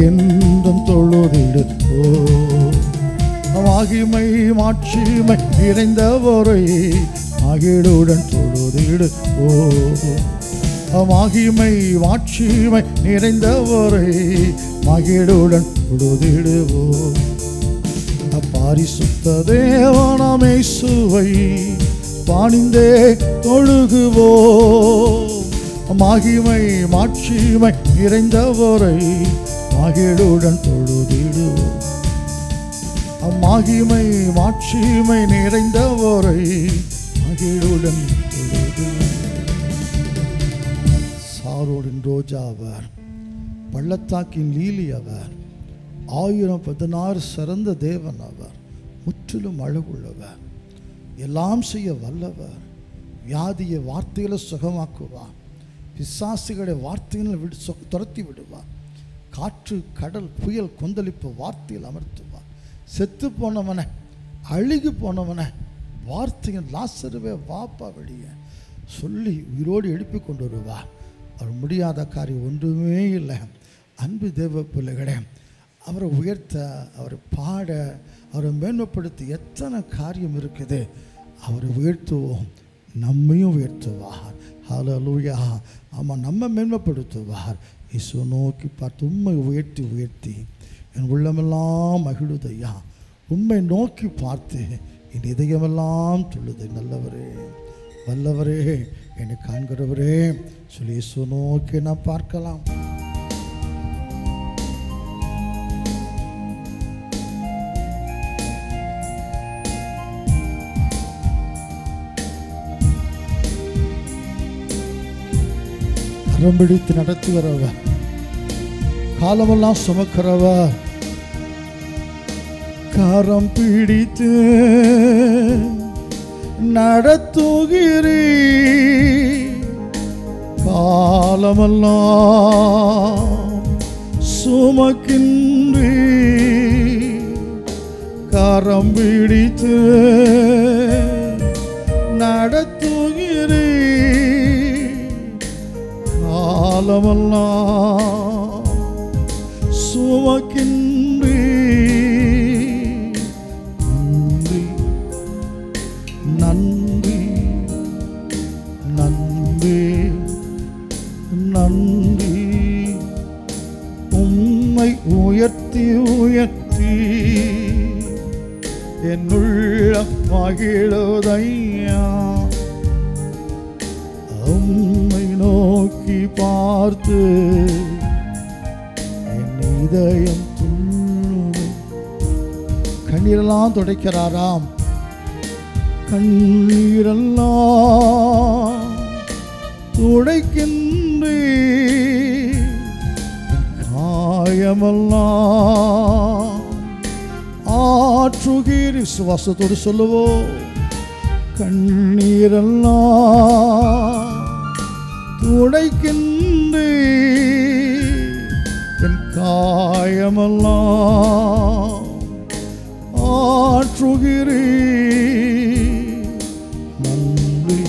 என்றும் தொழுதிடுவோம். மகிமை மாட்சிமை நிறைந்தவரை மகிழுடன் தொழுதிடுவோம். மகிமை மாட்சிமை நிறைந்தவரை மகிழுடன் தொழுதிடுவோம். பரிசுத்த தேவனாம் இயேசுவை பணிந்தே தொழுகுவோம். மகிமை மாட்சிமை நிறைந்தவரை மகிழுடன் தொழுதிடுவோம். மகிமை மாட்சிமை நிறைந்தவரை மகிழுடன் தொழுதிடுவோம். சாரோடின் ரோஜா அவர், பள்ளத்தாக்கின் லீலி அவர், 1016 சிறந்த தேவன் அவர், முற்றிலும் அழகுள்ளவர், எல்லாம் செய்ய வல்லவர், வியாதியை வார்த்தைகளை சுகமாக்குவார், பிசாசுகளை வார்த்தைகளை துரத்தி விடுவார், காற்று கடல் புயல் கொந்தளிப்பு வார்த்தையில் அமர்த்துவார், செத்து போனவனை அழுகி போனவனை வார்த்தையின் லாசருவே வாப்பா வெளியே சொல்லி உயிரோடு எழுப்பி கொண்டு வருவார். அவர் முடியாத காரியம் ஒன்றுமே இல்லை. அன்பு தேவ பிள்ளைகளே, அவரை உயர்த்த, அவரை பாட, அவரை மேன்மைப்படுத்தி எத்தனை காரியம் இருக்குது. அவரை உயர்த்துவோம், நம்மையும் உயர்த்துவார். ஹல்லேலூயா. ஆமாம், நம்ம மேன்மைப்படுத்துவார். இயேசு நோக்கி பார்த்து உம்மை உயர்த்தி உயர்த்தி என் உள்ளமெல்லாம் மகிழுதையா. உம்மை நோக்கி பார்த்து என் இதயமெல்லாம் துள்ளுது. நல்லவரே, வல்லவரே, என்னை காண்கிறவரே சொல்லி இயேசு நோக்கி நான் பார்க்கலாம். கரம் பிடித்து நடத்துகிறவர், காலமெல்லாம் சுமக்கிறவர், கரம் பிடித்து நடத்துகிறீ, காலமெல்லாம் சுமக்கின்றீ, கரம் பிடித்து நடத்துகிறீ, காலமெல்லாம் சுமக்கின்றீ. நன்றி நன்றி நன்றி. உம்மை உயர்த்தி உயர்த்தி என்னுள்ள மகிழுதையா. உம்மை நோக்கி நோக்கி பார்த்து என் இதயம் துள்ளுது. கண்ணீரெல்லாம் துடைக்கிறாராம். கண்ணீரெல்லாம் துடைக்கின்றே காயமெல்லாம் ஆற்றுகிறீர். விசுவாசத்தோடு சொல்லுவோம். கண்ணீரெல்லாம் துடைக்கின்றே என் காயமெல்லாம் ஆற்றுகிறீர். நன்றி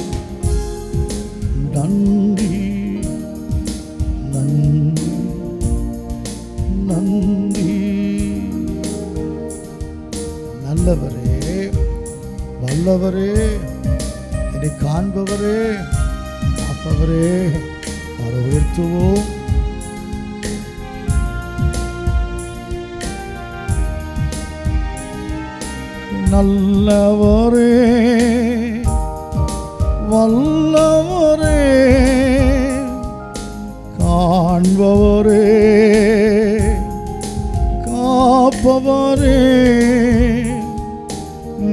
நன்றி நன்றி நன்றி. நல்லவரே, வல்லவரே, என்னை காண்பவரே, காப்பவரே, அவரை உயர்த்துவோம். நல்லவரே, வல்லவரே, காண்பவரே, காப்பவரே,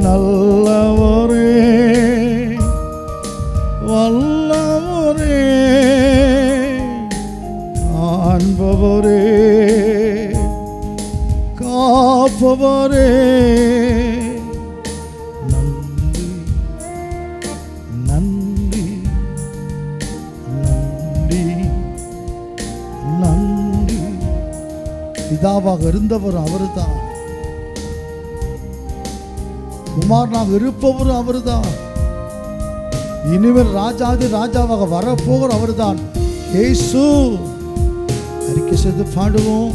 நல்லவரே, வல்லவரே, காண்பவரே, காப்பவரே. பிதாவாக இருந்தவர் அவர்தான், குமாரனாக இருப்பவர் அவர்தான், இனிமேல் ராஜாதி ராஜாவாக வரப்போவர் அவர்தான் இயேசு. அறிக்கை செய்து பாடுவோம்.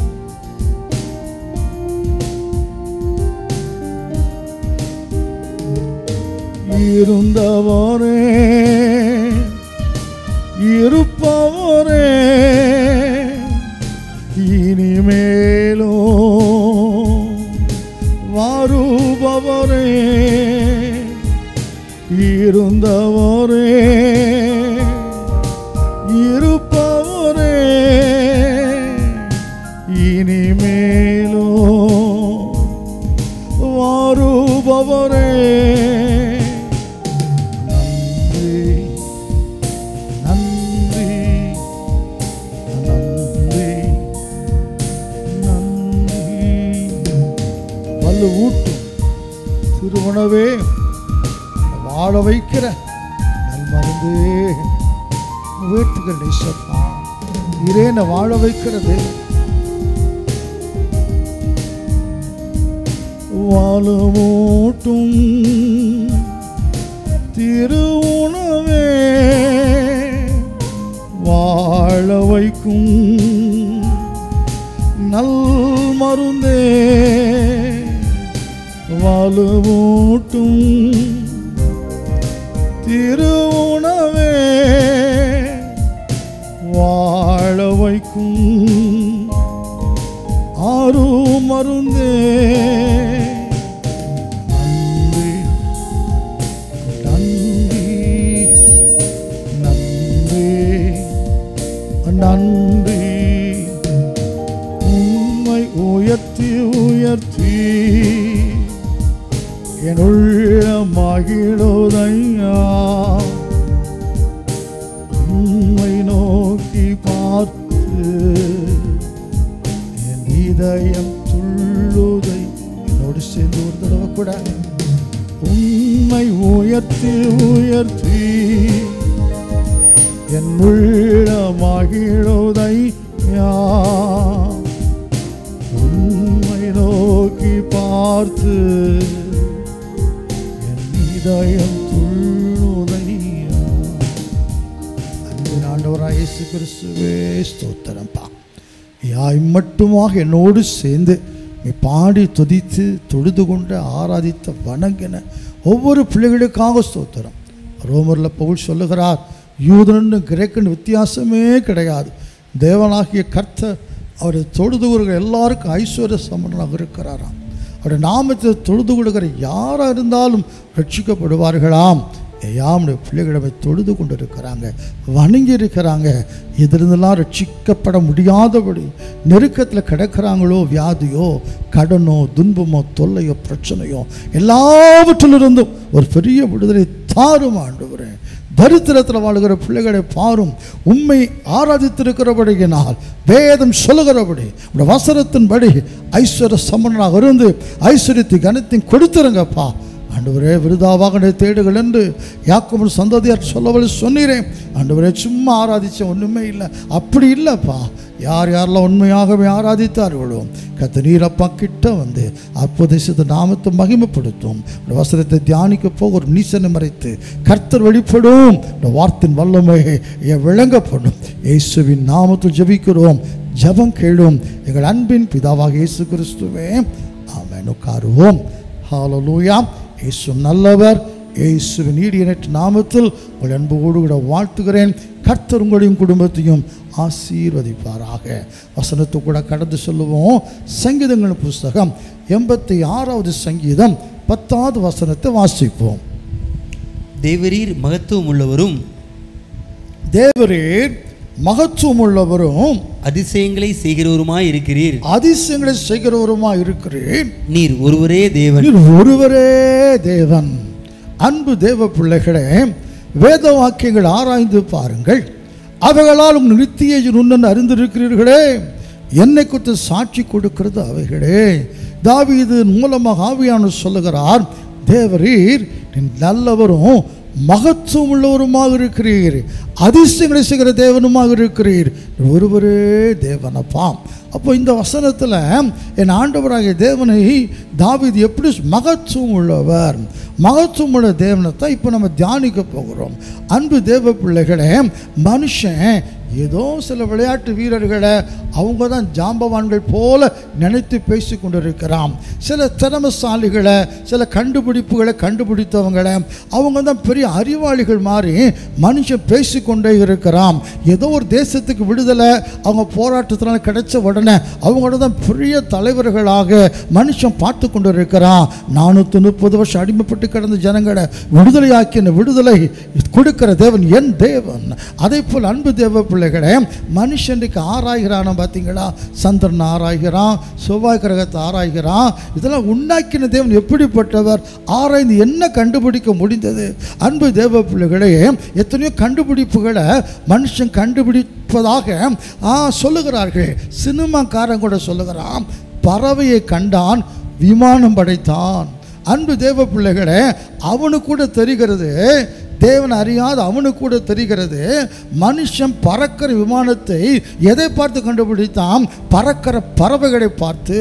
இருந்தவரே, இருப்பவரே, இனிமேலோ வருபவரே, இருந்தவரே, இருப்பவரே, இனிமேலோ வருபவரே. ஊட்டும் திருவுணவே, வாழ வைக்கிற நல்மருந்தே, உயர்த்துகிற நேசப்பா, இரேன வாழ வைக்கிறது. வாழமூட்டும் திருவுணவே, வாழ வைக்கும் நல் மருந்தே, வாழமூட்டும் திருவுணவே, வாழ வைக்கும் அருமருந்தே. நன்றி நன்றி நன்றி. உம்மை உயர்த்தி உயர்த்தி என் உள்ள மகிழுதையா, உம்மை நோக்கி பார்த்து என் இதயம் துள்ளுதை. என்னோடு சேர்ந்து ஒரு தடவை கூட. உம்மை உயர்த்தி உயர்த்தி என் உள்ள மகிழுதையா, உம்மை நோக்கி பார்த்து இதயம் துள்ளுதையா. அன்பின் ஆண்டவராய் இயேசு கிறிஸ்துவே ஸ்தோத்திரம்பா. யாய் மட்டுமாக என்னோடு சேர்ந்து நீ பாடி துதித்து தொழுது கொண்டு ஆராதித்த வணங்கின ஒவ்வொரு பிள்ளைகளுக்காக ஸ்தோத்திரம். ரோமரில் பவுல் சொல்லுகிறார், யூதனு கிரேக்கன் வித்தியாசமே கிடையாது, தேவனாகிய கர்த்தர் அவரை தொழுதுகிறவர்கள் எல்லாருக்கும் ஐஸ்வர்ய சம்பந்தனாக இருக்கிறாராம். அவருடைய நாமத்தை தொழுது கொடுக்கிற யாராக இருந்தாலும் ரட்சிக்கப்படுவார்களாம் யாமுடைய பிள்ளைகளை தொழுது கொண்டு இருக்கிறாங்க, வணங்கி இருக்கிறாங்க. இதிலிருந்தெல்லாம் ரட்சிக்கப்பட முடியாதபடி நெருக்கத்தில் கிடக்கிறாங்களோ, வியாதியோ, கடனோ, துன்பமோ, தொல்லையோ, பிரச்சனையோ, எல்லாவற்றிலிருந்தும் ஒரு பெரிய விடுதலை தாரும் ஆண்டவரே. தரித்திரத்தில் வாழுகிற பிள்ளைகளை பாரும். உம்மை ஆராதித்திருக்கிறபடியினால் வேதம் சொல்லுகிறபடி உடைய வசனத்தின்படி ஐஸ்வர்ய சம்பன்னனாக இருந்து ஐஸ்வர்யத்தை கனத்தையும் கொடுத்துருங்கப்பா. ஆண்டவரே, விருதாவாக தேடுகள் என்று யாக்கோபின் சந்ததியார் சொல்லவழி சொன்னீரேன். ஆண்டவரே, சும்மா ஆராதிச்ச ஒன்றுமே இல்லை, அப்படி இல்லைப்பா. யார் யாரெல்லாம் உண்மையாகவே ஆராதித்தார்களோ கர்த்தரப்பா கிட்ட வந்து அப்போதைய நாமத்தை மகிமைப்படுத்தும். வசனத்தை தியானிக்க போக ஒரு நீசனை மறைத்து கர்த்தர் வெளிப்படும், வார்த்தையின் வல்லமையை விளங்கப்படும். இயேசுவின் நாமத்தில் ஜெபிக்கிறோம், ஜெபம் கேளும் எங்கள் அன்பின் பிதாவாக இயேசு கிறிஸ்துவே, ஆமென். உட்காருவோம். ஹல்லேலூயா. இயேசு நல்லவர். இயேசுவின் ஈடியனற்ற நாமத்தில் உங்கள் அன்போடு கூட வாழ்த்துகிறேன். கர்த்தர் உங்களையும் குடும்பத்தையும் ஆசீர்வதிப்பாராக. வசனத்தை கூட கடந்து சொல்லுவோம். சங்கீதங்கள் புஸ்தகம் 86வது சங்கீதம் 10வது வசனத்தை வாசிப்போம். தேவரீர் மகத்துவம் உள்ளவரும், தேவரீர் மகத்துவம் உள்ளவரும், அதிசயங்களை செய்கிறவருமாய் இருக்கிறீர். அதிசயங்களை செய்கிறவருமாய் இருக்கிறீர். நீர் ஒருவரே தேவன், நீர் ஒருவரே தேவன். அன்பு தேவ பிள்ளைகளே, வேத வாக்கியங்கள் ஆராய்ந்து பாருங்கள். அவைகளால் உங்கள் நித்திய உன்னன் அறிந்திருக்கிறீர்களே. என்னை குறித்து சாட்சி கொடுக்கிறது அவைகளே. தாவீது மூலமாக ஆவியானவர் சொல்லுகிறார், தேவரீர் நல்லவரும் மகத்துவம் உள்ளவருமாக இருக்கிறீர், அதிசயங்களை செய்கிற தேவனுமாக இருக்கிறீர், ஒருவரே தேவனப்பா. அப்போ இந்த வசனத்தில் என் ஆண்டவராகிய தேவனை தாவீது எப்படி மகத்துவம் உள்ளவர், மகத்துவம் உள்ள தேவனை தான் இப்போ நம்ம தியானிக்க போகிறோம். அன்பு தேவ பிள்ளைகளே, மனுஷன் ஏதோ சில விளையாட்டு வீரர்களை அவங்க தான் ஜாம்பவான்கள் போல நினைத்து பேசி கொண்டிருக்கிறான். சில திறமசாலிகளை, சில கண்டுபிடிப்புகளை கண்டுபிடித்தவங்களை அவங்க தான் பெரிய அறிவாளிகள் மாதிரி மனுஷன் பேசி கொண்டே இருக்கிறான். ஏதோ ஒரு தேசத்துக்கு விடுதலை அவங்க போராட்டத்தினால கிடைச்ச உடனே அவங்களோட தான் பெரிய தலைவர்களாக மனுஷன் பார்த்து கொண்டு இருக்கிறான். 430 வருஷம் அடிமைப்பட்டு கிடந்த ஜனங்களை விடுதலையாக்கின விடுதலை கொடுக்கிற தேவன் என் தேவன். அதே போல் அன்பு தேவ பிள்ளைகளே, மனுஷனுக்கு ஆராய்கிறான் பார்த்தீங்களா, சந்திரன் ஆராய்கிறான், செவ்வாய் கிரகத்தை ஆராய்கிறான். இதெல்லாம் உண்டாக்கின தேவன் எப்படிப்பட்டவர், ஆராய்ந்து என்ன கண்டுபிடிக்க முடிந்தது? அன்பு தேவ பிள்ளைகளே, எத்தனையோ கண்டுபிடிப்புகளை மனுஷன் கண்டுபிடிப்பதாக சொல்லுகிறார்கள். சினிமாக்காரன் கூட சொல்லுகிறான், பறவையை கண்டான், விமானம் படைத்தான். அன்பு தேவ பிள்ளைகளே, அவனுக்கு கூட தெரிகிறது, தேவன் அறியாத அவனுக்கு கூட தெரிகிறது, மனுஷன் பறக்கிற விமானத்தை எதை பார்த்து கண்டுபிடித்தான்? பறக்கிற பறவைகளை பார்த்து.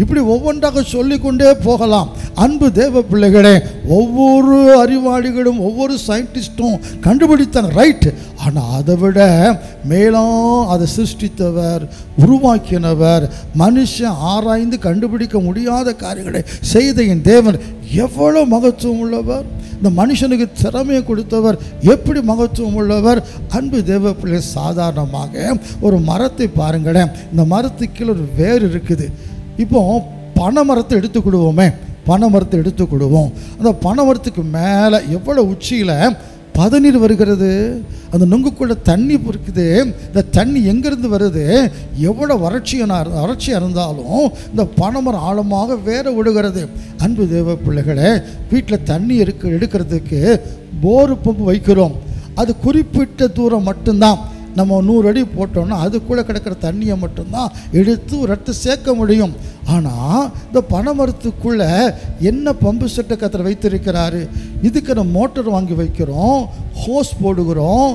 இப்படி ஒவ்வொன்றாக சொல்லிக்கொண்டே போகலாம். அன்பு தேவ பிள்ளைகளே, ஒவ்வொரு அறிவாளிகளும் ஒவ்வொரு சயின்டிஸ்டும் கண்டுபிடித்தாங்க, ரைட். ஆனால் அதை விட மேலும் அதை சிருஷ்டித்தவர், உருவாக்கினவர், மனுஷன் ஆராய்ந்து கண்டுபிடிக்க முடியாத காரியங்களை செய்த என் தேவன் எவ்வளோ மகத்துவம் உள்ளவர். இந்த மனுஷனுக்கு திறமையை கொடுத்தவர் எப்படி மகத்துவம் உள்ளவர். அன்பு தேவ பிள்ளை, சாதாரணமாக ஒரு மரத்தை பாருங்களேன். இந்த மரத்துக்கு ஒரு வேர் இருக்குது. இப்போ பனை மரத்தை எடுத்துக்கிடுவோமே, பனை மரத்தை எடுத்துக்கிடுவோம். அந்த பனை மரத்துக்கு மேலே எவ்வளோ உச்சியில் பதநீர் வருகிறது, அந்த நுங்குக்குள்ள தண்ணி இருக்குது. இந்த தண்ணி எங்கேருந்து வருது? எவ்வளோ வறட்சியாக இருந்தாலும் இந்த பனைமரம் ஆழமாக வேற விடுகிறது. அன்பு தேவ பிள்ளைகளே, வீட்டில் தண்ணி எடுக்கிறதுக்கு போரு பம்பு வைக்கிறோம். அது குறிப்பிட்ட தூரம் மட்டும்தான். நம்ம 100 அடி போட்டோம்னா அதுக்குள்ளே கிடக்கிற தண்ணியை மட்டும்தான் எடுத்து ஒரு இடத்த சேர்க்க முடியும். ஆனால் இந்த பனைமரத்துக்குள்ளே என்ன பம்பு செட்டை கத்திர வைத்திருக்கிறாரு? இதுக்கு நம்ம மோட்டர் வாங்கி வைக்கிறோம், ஹோஸ் போடுகிறோம்,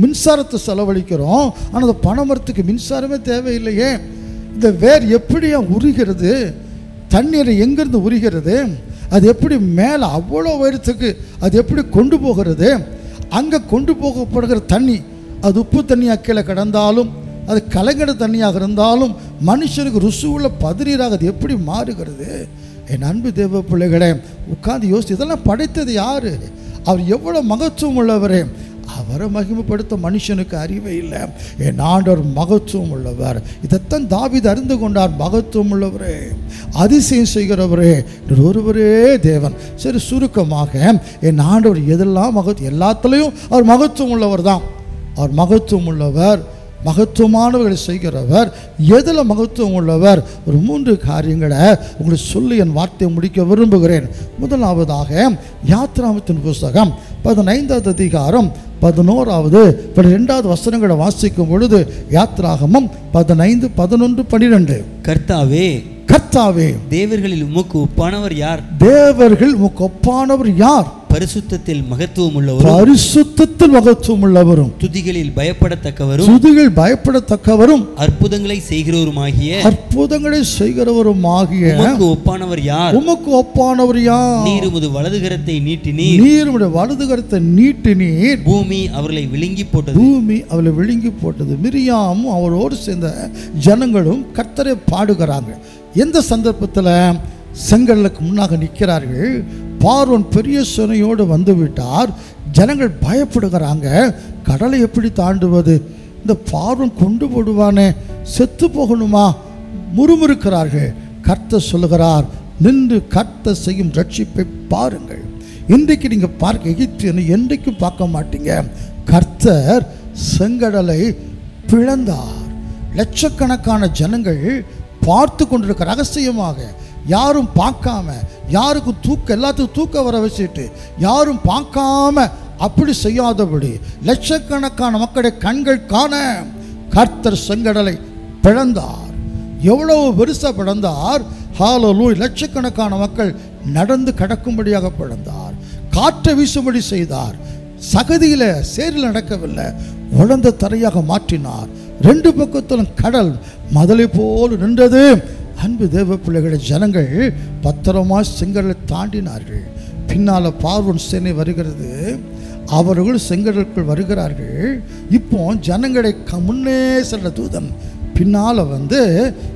மின்சாரத்தை செலவழிக்கிறோம். ஆனால் இந்த பனைமரத்துக்கு மின்சாரமே தேவையில்லையே. இந்த வேர் எப்படியா உரிகிறது? தண்ணீரை எங்கேருந்து உரிகிறது? அது எப்படி மேலே அவ்வளோ உயரத்துக்கு அது எப்படி கொண்டு போகிறது? அங்கே கொண்டு போகப்படுகிற தண்ணி அது உப்பு தண்ணியாக கீழே கிடந்தாலும், அது கலங்கட தண்ணியாக இருந்தாலும், மனுஷனுக்கு ருசி உள்ள பதநீராக அது எப்படி மாறுகிறது? என் அன்பு தேவ பிள்ளைகளே, உட்கார்ந்து யோசித்து இதெல்லாம் படைத்தது யார்? அவர் எவ்வளோ மகத்துவம் உள்ளவர்? அவரை மகிமைப்படுத்த மனுஷனுக்கு அறிவே இல்லை. என் ஆண்டவர் மகத்துவம் உள்ளவர். இதைத்தான் தாவீது அறிந்து கொண்டார். மகத்துவம் உள்ளவரே, அதிசயம் செய்கிறவரே, ஒருவரே தேவன். சரி, சுருக்கமாக என் ஆண்டவர் எதெல்லாம் எல்லாத்துலேயும் அவர் மகத்துவம் உள்ளவர் தான். அவர் மகத்துவம் உள்ளவர், மகத்துவமானவர்களை செய்கிறவர். எதில் மகத்துவம் உள்ளவர்? ஒரு 3 காரியங்களை உங்களுக்கு சொல்லி என் வார்த்தையை முடிக்க விரும்புகிறேன். முதலாவதாக யாத்ராகமத்தின் புஸ்தகம் 15வது அதிகாரம் 11வது 12வது வசனங்களை வாசிக்கும் பொழுது, யாத்ராகமம் 15, 11, 12. கர்த்தாவே, கர்த்தாவே, தேவர்களில் உமக்கு ஒப்பானவர் யார்? தேவர்கள் உமக்கு ஒப்பானவர் யார்? பரிசுத்தத்தில் மகத்துவம் உள்ளவரும், பரிசுத்தத்தில் மகத்துவம் உள்ளவரும், துதிகளில் பயப்படத்தக்கவரும், துதிகள் பயப்படத்தக்கவரும், அற்புதங்களை செய்கிறவருமாகிய, அற்புதங்களை செய்கிறவருமாகிய உமக்கு ஒப்பானவர் யார்? உமக்கு ஒப்பானவர் யார்? நீர் உமது வலதுகரத்தை நீட்டினீர், நீர் உம்முடைய வலதுகரத்தை நீட்டினீர், பூமி அவர்களை விழுங்கி போட்டது. பூமி அவளை விழுங்கி போட்டது. மிரியாமும் அவரோடு சேர்ந்த ஜனங்களும் கர்த்தரை பாடுகிறாங்க. எந்த சந்தர்ப்பத்தில்? செங்கடலுக்கு முன்னாக நிற்கிறார்கள். பார்வோன் பெரிய சேனையோடு வந்து விட்டார். ஜனங்கள் பயப்படுகிறாங்க. கடலை எப்படி தாண்டுவது? இந்த பார்வோன் கொண்டு போடுவானே, செத்து போகணுமா? முறுமுறுக்கிறார்கள். கர்த்தர் சொல்லுகிறார், நின்று கர்த்தர் செய்யும் ரட்சிப்பை பாருங்கள். இன்றைக்கு நீங்கள் பார்க்க எகிப்தியனை என்றைக்கும் பார்க்க மாட்டீங்க. கர்த்தர் செங்கடலை பிளந்தார். லட்சக்கணக்கான ஜனங்கள் பார்த்து கொண்டிருக்க, ரகசியமாக, யாரும் பார்க்காம, யாருக்கும் எல்லாத்துக்கும் தூக்க வர வச்சுட்டு, யாரும் பார்க்காம அப்படி செய்யாதபடி லட்சக்கணக்கான மக்களுடைய கண்கள் காண கர்த்தர் செங்கடலை பிளந்தார். எவ்வளவு பெருசா பிளந்தார்! ஹல்லேலூயா! லட்சக்கணக்கான மக்கள் நடந்து கடக்கும்படியாக பிளந்தார். காற்றை வீசும்படி செய்தார். சகதியில சேரில் நடக்கவில்லை, உழந்த தரையாக மாற்றினார். 2 பக்கத்திலும் கடல் மதலை போல் நின்றது. அன்பு தேவ பிள்ளைகளை, ஜனங்கள் பத்திரமா செங்கடலை தாண்டினார்கள். பின்னால் பார்வோன் சேனை வருகிறது. அவர்கள் செங்கடலுக்குள் வருகிறார்கள். இப்போ ஜனங்களை முன்னே சென்ற தூதன் பின்னால் வந்து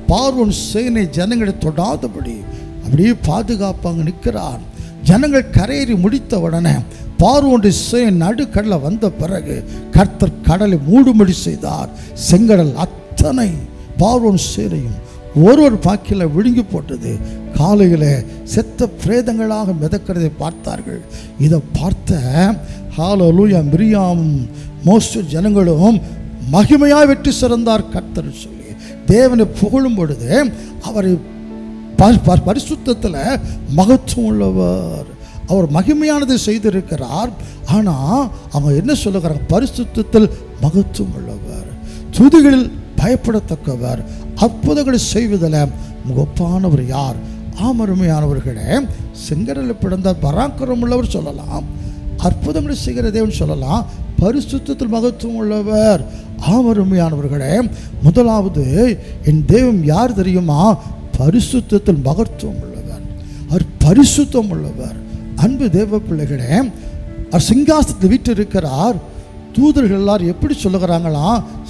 பார்வோன் சேனை ஜனங்களை தொடாதபடி அப்படியே பாதுகாப்பாங்க நிற்கிறான். ஜனங்கள் கரையேறி முடித்த உடனே பார்வோனுடைய சேனை நடுக்கடலில் வந்த பிறகு கர்த்தர் கடலை மூடும்படி செய்தார். செங்கடல் அத்தனை பார்வோன் சேனையும் ஒரு பாக்கியில் விழுங்கி போட்டது. காலையில் செத்த பிரேதங்களாக மிதக்கிறதை பார்த்தார்கள். இதை பார்த்த ஹல்லேலூயா மிரியாமும் மோசே ஜனங்களும் மகிமையாக வெற்றி சிறந்தார் கர்த்தர் சொல்லி தேவனை புகழும் பொழுது, அவரை பரிசுத்தத்தில் மகத்துவம் உள்ளவர், அவர் மகிமையானதை செய்திருக்கிறார். ஆனால் அவங்க என்ன சொல்லுகிறாங்க? பரிசுத்தத்தில் மகத்துவம் உள்ளவர், துதிகளில் பயப்படத்தக்கவர், அற்புதங்களை செய்வதில் ஒப்பானவர் யார்? ஆமருமையானவர்களே, செங்கடலில் பிறந்த பராக்கிரம் உள்ளவர் சொல்லலாம், அற்புதங்களை செய்கிற தேவன் சொல்லலாம், பரிசுத்தத்தில் மகத்துவம் உள்ளவர். ஆமருமையானவர்களே, முதலாவது என் தெய்வம் யார் தெரியுமா? பரிசுத்தத்தில் மகத்துவம் உள்ளவர், அவர் பரிசுத்தம் உள்ளவர். அன்பு தேவ பிள்ளைகளே, அவர் சிங்காசனத்தில் வீற்றிருக்கிறார். தூதர்கள் எல்லாரும் எப்படி சொல்லுகிறாங்களா?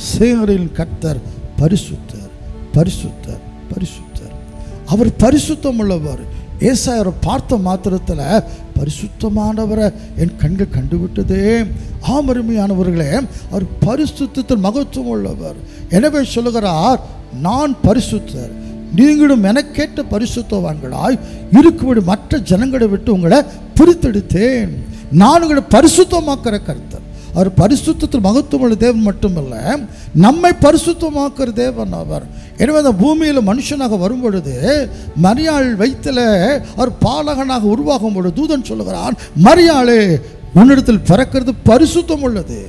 சேனைகளின் கர்த்தர் பரிசுத்தர், பரிசுத்தர், பரிசுத்தர். அவர் பரிசுத்தம் உள்ளவர். ஏசாயரை பார்த்த மாத்திரத்தில் பரிசுத்தமானவரை என் கண்கள் கண்டுவிட்டதே. ஆமருமையானவர்களே, அவர் பரிசுத்தத்தில் மகத்துவம் உள்ளவர். எனவே சொல்லுகிறார், நான் பரிசுத்தர், நீங்களும் எனக்கேற்ற பரிசுத்தவான்களாய் இருக்கும்படி மற்ற ஜனங்களை விட்டு உங்களை பிரித்தெடுத்தேன். நான் உங்களை பரிசுத்தமாக்கிற கர்த்தர். அவர் பரிசுத்தத்தில் மகத்துவமுள்ள தேவன் மட்டுமல்ல, நம்மை பரிசுத்தமாக்குற தேவன் அவர். எனவே அந்த பூமியில் மனுஷனாக வரும் பொழுது, மரியாள் வயிற்றில் அவர் பாலகனாக உருவாகும் பொழுது தூதன் சொல்லுகிறான், மரியாளே, உன்னிடத்தில் பிறக்கிறது பரிசுத்தம் உள்ளது.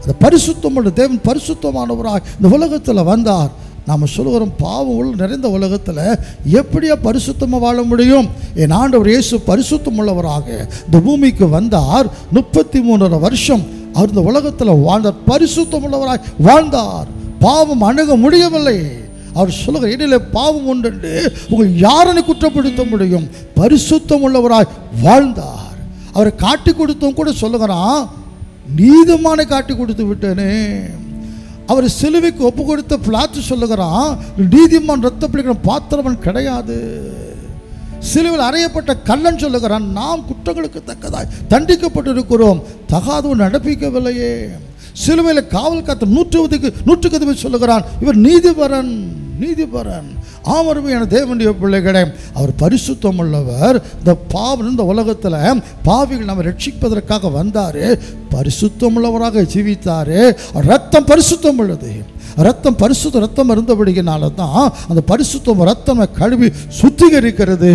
அந்த பரிசுத்தம் உள்ள தேவன் பரிசுத்தமானவராக இந்த உலகத்தில் வந்தார். நாம் சொல்லுகிறோம், பாவம் நிறைந்த உலகத்தில் எப்படியா பரிசுத்தமாக வாழ முடியும்? என் ஆண்டவர் இயேசு பரிசுத்தம் உள்ளவராக இந்த பூமிக்கு வந்தார். 33 வருஷம் அவர் இந்த உலகத்தில் வாழ்ந்தார், பரிசுத்தம் உள்ளவராக வாழ்ந்தார். பாவம் அணுக முடியவில்லை. அவர் சொல்லுகிற இடையில பாவம் உண்டு, உங்கள் யாரனை குற்றப்படுத்த முடியும்? பரிசுத்தம் உள்ளவராய் வாழ்ந்தார். அவரை காட்டி கொடுத்தவங்க கூட சொல்லுகிறான், நீதிமானை காட்டி கொடுத்து விட்டேனே. அவர் சிலுவைக்கு ஒப்பு கொடுத்த பிலாத்து சொல்லுகிறான், நீதிமான் ரத்த பிடிக்கிற பாத்திரவன் கிடையாது. சிலுவையில் அறையப்பட்ட கள்ளன் சொல்லுகிறான், நாம் குற்றங்களுக்கு தக்கதாய் தண்டிக்கப்பட்டிருக்கிறோம், தகாதவன் நடப்பிக்கவில்லையே. சிலுவையில் காவல் காத்த 120 சொல்லுகிறான், இவர் நீதிபரன், நீதிபரன். ஆமருமையான தேவனுடைய பிள்ளைகளே, அவர் பரிசுத்தம் உள்ளவர். இந்த பாவம் இந்த உலகத்தில் பாவிகள் நம்ம ரட்சிப்பதற்காக வந்தார், பரிசுத்தம் உள்ளவராக ஜீவித்தார். ரத்தம் பரிசுத்தம் உள்ளது, ரத்தம் பரிசுத்த ரத்தம் இருந்தபடியினால தான் அந்த பரிசுத்தம் ரத்தம் கழுவி சுத்திகரிக்கிறது.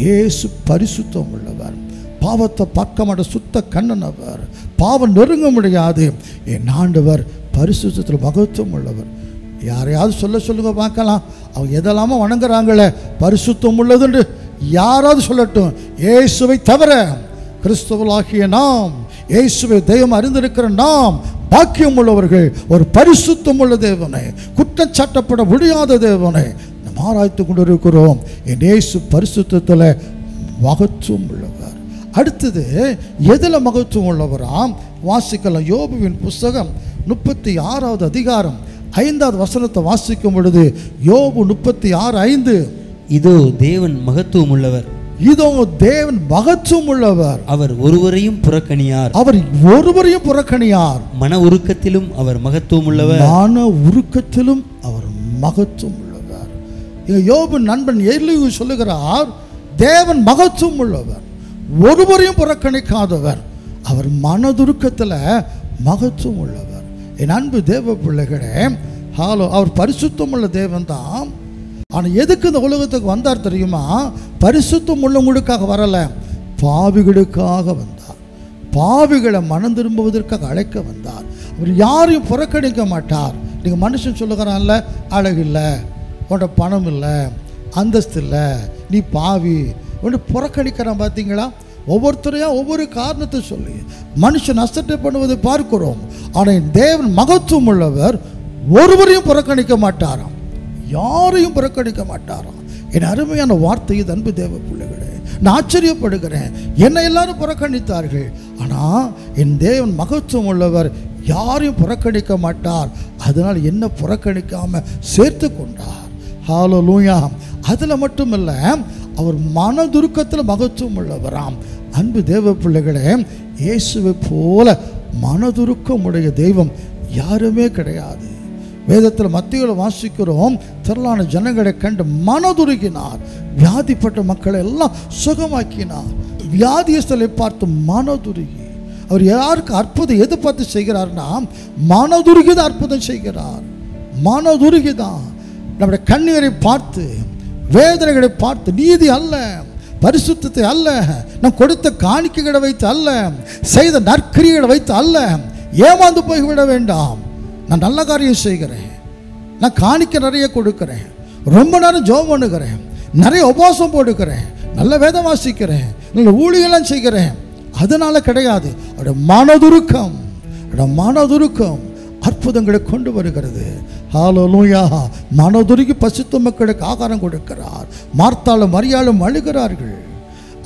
இயேசு பரிசுத்தம் உள்ளவர், பாவத்தை பார்க்க மாட்ட சுத்த கண்ணனவர், பாவம் நெருங்க முடியாது. என் ஆண்டவர் பரிசுத்தத்தில் மகத்துவம் உள்ளவர். யாரையாவது சொல்லுங்க பார்க்கலாம், அவங்க எதெல்லாமோ வணங்குறாங்களே பரிசுத்தம் உள்ளதுன்னு யாராவது சொல்லட்டும். இயேசுவை தவிர கிறிஸ்தவர்களாகிய நாம், இயேசுவை தெய்வம் அறிந்திருக்கிற நாம் பாக்கியம் உள்ளவர்கள். ஒரு பரிசுத்தம் உள்ள தேவனை, குற்றச்சாட்டப்பட முடியாத தேவனை நாம் ஆராய்த்து கொண்டிருக்கிறோம். என் இயேசு பரிசுத்தத்தில் மகத்துவம் உள்ளவர். அடுத்தது எதில் மகத்துவம் உள்ளவராம்? வாசிக்கலாம். யோபுவின் புஸ்தகம் 36வது அதிகாரம் 5வது வசனத்தை வாசிக்கும் பொழுது, யோபு 36:5, இதோ தேவன் மகத்துவம் உள்ளவர், இதோ தேவன் மகத்துவம் உள்ளவர், அவர் ஒருவரையும் புறக்கணியார், அவர் ஒருவரையும் புறக்கணியார், மன உருக்கத்திலும் அவர் மகத்துவம் உள்ளவர், மன உருக்கத்திலும் அவர் மகத்துவம் உள்ளவர். யோபு நண்பன் எலியு சொல்லுகிறார், தேவன் மகத்துவம் உள்ளவர், ஒருவரையும் புறக்கணிக்காதவர், அவர் மனதுருக்கத்தில் மகத்துவம் உள்ளவர். என் அன்பு தேவ பிள்ளைகளே, அவர் பரிசுத்தம் உள்ள தேவன் தான். ஆனால் எதுக்கு இந்த உலகத்துக்கு வந்தார் தெரியுமா? பரிசுத்தம் உள்ளவங்களுக்காக வரலை, பாவிகளுக்காக வந்தார். பாவிகளை மனம் திரும்புவதற்காக அழைக்க வந்தார். அவர் யாரையும் புறக்கணிக்க மாட்டார். நீங்கள் மனுஷன் சொல்லுகிறான்ல, அழகு இல்லை, உன்னோட பணம் இல்லை, அந்தஸ்து இல்லை, நீ பாவி ஒன்று புறக்கணிக்கிறான். பார்த்தீங்களா? ஒவ்வொருத்தரையும் ஒவ்வொரு காரணத்தை சொல்லி மனுஷன் அசட்டை பண்ணுவதை பார்க்கிறோம். ஆனால் தேவன் மகத்துவம் உள்ளவர், ஒருவரையும் புறக்கணிக்க மாட்டாராம், யாரையும் புறக்கணிக்க மாட்டாராம். என் அருமையான வார்த்தை இது அன்பு தேவ பிள்ளைகளே. நான் ஆச்சரியப்படுகிறேன், என்னை எல்லாரும் புறக்கணித்தார்கள், ஆனால் என் தேவன் மகத்துவம் உள்ளவர், யாரையும் புறக்கணிக்க மாட்டார். அதனால் என்ன புறக்கணிக்காம சேர்த்து கொண்டார். ஹல்லேலூயா. அதில் மட்டுமல்ல, அவர் மனதுருக்கத்தில் மகத்துவம் உள்ளவராம். அன்பு தேவ பிள்ளைகளே, இயேசுவை போல மனதுருக்கம் உடைய தெய்வம் யாருமே கிடையாது. வேதத்தில் மத்தியில் வாசிக்கிறோம், திரளான ஜனங்களை கண்டு மனதுருகினார், வியாதிப்பட்ட மக்களை எல்லாம் சுகமாக்கினார். வியாதியஸ்தலை பார்த்து மனதுருகி, அவர் யாருக்கு அற்புதம் எது பார்த்து செய்கிறார்னா, மனதுருகிதான் அற்புதம் செய்கிறார். மனதுருகிதான். நம்முடைய கண்ணீரை பார்த்து, வேதனைகளை பார்த்து, நீதி அல்ல, பரிசுத்தத்தை அல்ல, நான் கொடுத்த காணிக்கைகளை வைத்து அல்ல, செய்த நற்கிரிகளை வைத்து அல்ல, ஏமாந்து போய்விட வேண்டாம். நான் நல்ல காரியம் செய்கிறேன், நான் காணிக்கை நிறைய கொடுக்கிறேன், ரொம்ப நேரம் ஜெபம் பண்ணுகிறேன், நிறைய உபவாசம் போடுக்கிறேன், நல்ல வேதம் வாசிக்கிறேன், நல்ல ஊழியெல்லாம் செய்கிறேன், அதனால கிடையாது. அவருடைய மனதுருக்கம், அவருடைய மனதுருக்கம் அற்புதங்களை கொண்டு வருகிறது. ஹல்லேலூயா. மனதுருகி பசித்த மக்களுக்கு ஆகாரம் கொடுக்கிறார். மார்த்தாளும் மரியாளும் அழுகிறார்கள்,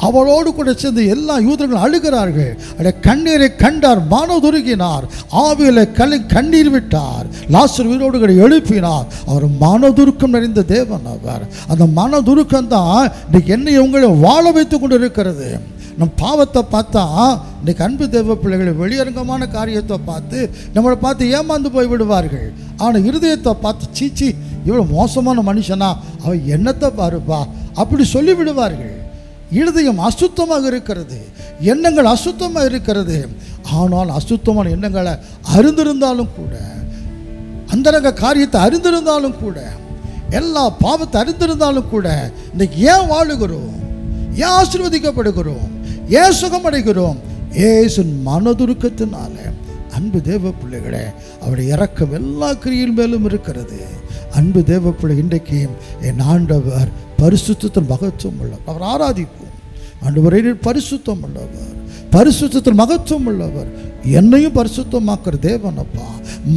அவளோடு கூட சேர்ந்து எல்லா யூதர்களும் அழுகிறார்கள். அவருடைய கண்ணீரை கண்டார், மனதுருகினார், ஆவியில கண்ணீர் விட்டார், லாசர் உயிரோடு கூட எழுப்பினார். அவர் மனதுருக்கம் நிறைந்த தேவன் அவர். அந்த மனதுருக்கம் தான் இன்னைக்கு என்னை உங்களை வாழ வைத்து கொண்டு இருக்கிறது. நம் பாவத்தை பார்த்தா இன்றைக்கு அன்பு தேவ பிள்ளைகளை வெளியரங்கமான காரியத்தை பார்த்து நம்மளை பார்த்து ஏமாந்து போய் விடுவார்கள். ஆனால் இருதயத்தை பார்த்து, சீச்சி இவ்வளோ மோசமான மனுஷனா, அவன் என்னத்தை பாருப்பா அப்படி சொல்லி விடுவார்கள். இருதயம் அசுத்தமாக இருக்கிறது, எண்ணங்கள் அசுத்தமாக இருக்கிறது. ஆனால் அசுத்தமான எண்ணங்களை அறிந்திருந்தாலும் கூட, அந்தரங்க காரியத்தை அறிந்திருந்தாலும் கூட, எல்லா பாவத்தை அறிந்திருந்தாலும் கூட, இன்றைக்கு ஏன் வாழுகிறோம், ஏன் ஆசீர்வதிக்கப்படுகிறோம், ஏன் சுகமடைகிறோம்? ஏசு மனதுருக்கத்தினால. அன்பு தேவ பிள்ளைகளே, அவருடைய இரக்கம் எல்லா கிரியின் மேலும் இருக்கிறது. அன்பு தேவ பிள்ளை, இன்றைக்கு என் ஆண்டவர் பரிசுத்தத்தின் மகத்துவம் உள்ளவர். அவர் ஆராதிப்போம். ஆண்டவரே பரிசுத்தம் உள்ளவர், பரிசுத்தத்தில் மகத்துவம் உள்ளவர், என்னையும் பரிசுத்தமாக்குற தேவன் அப்பா.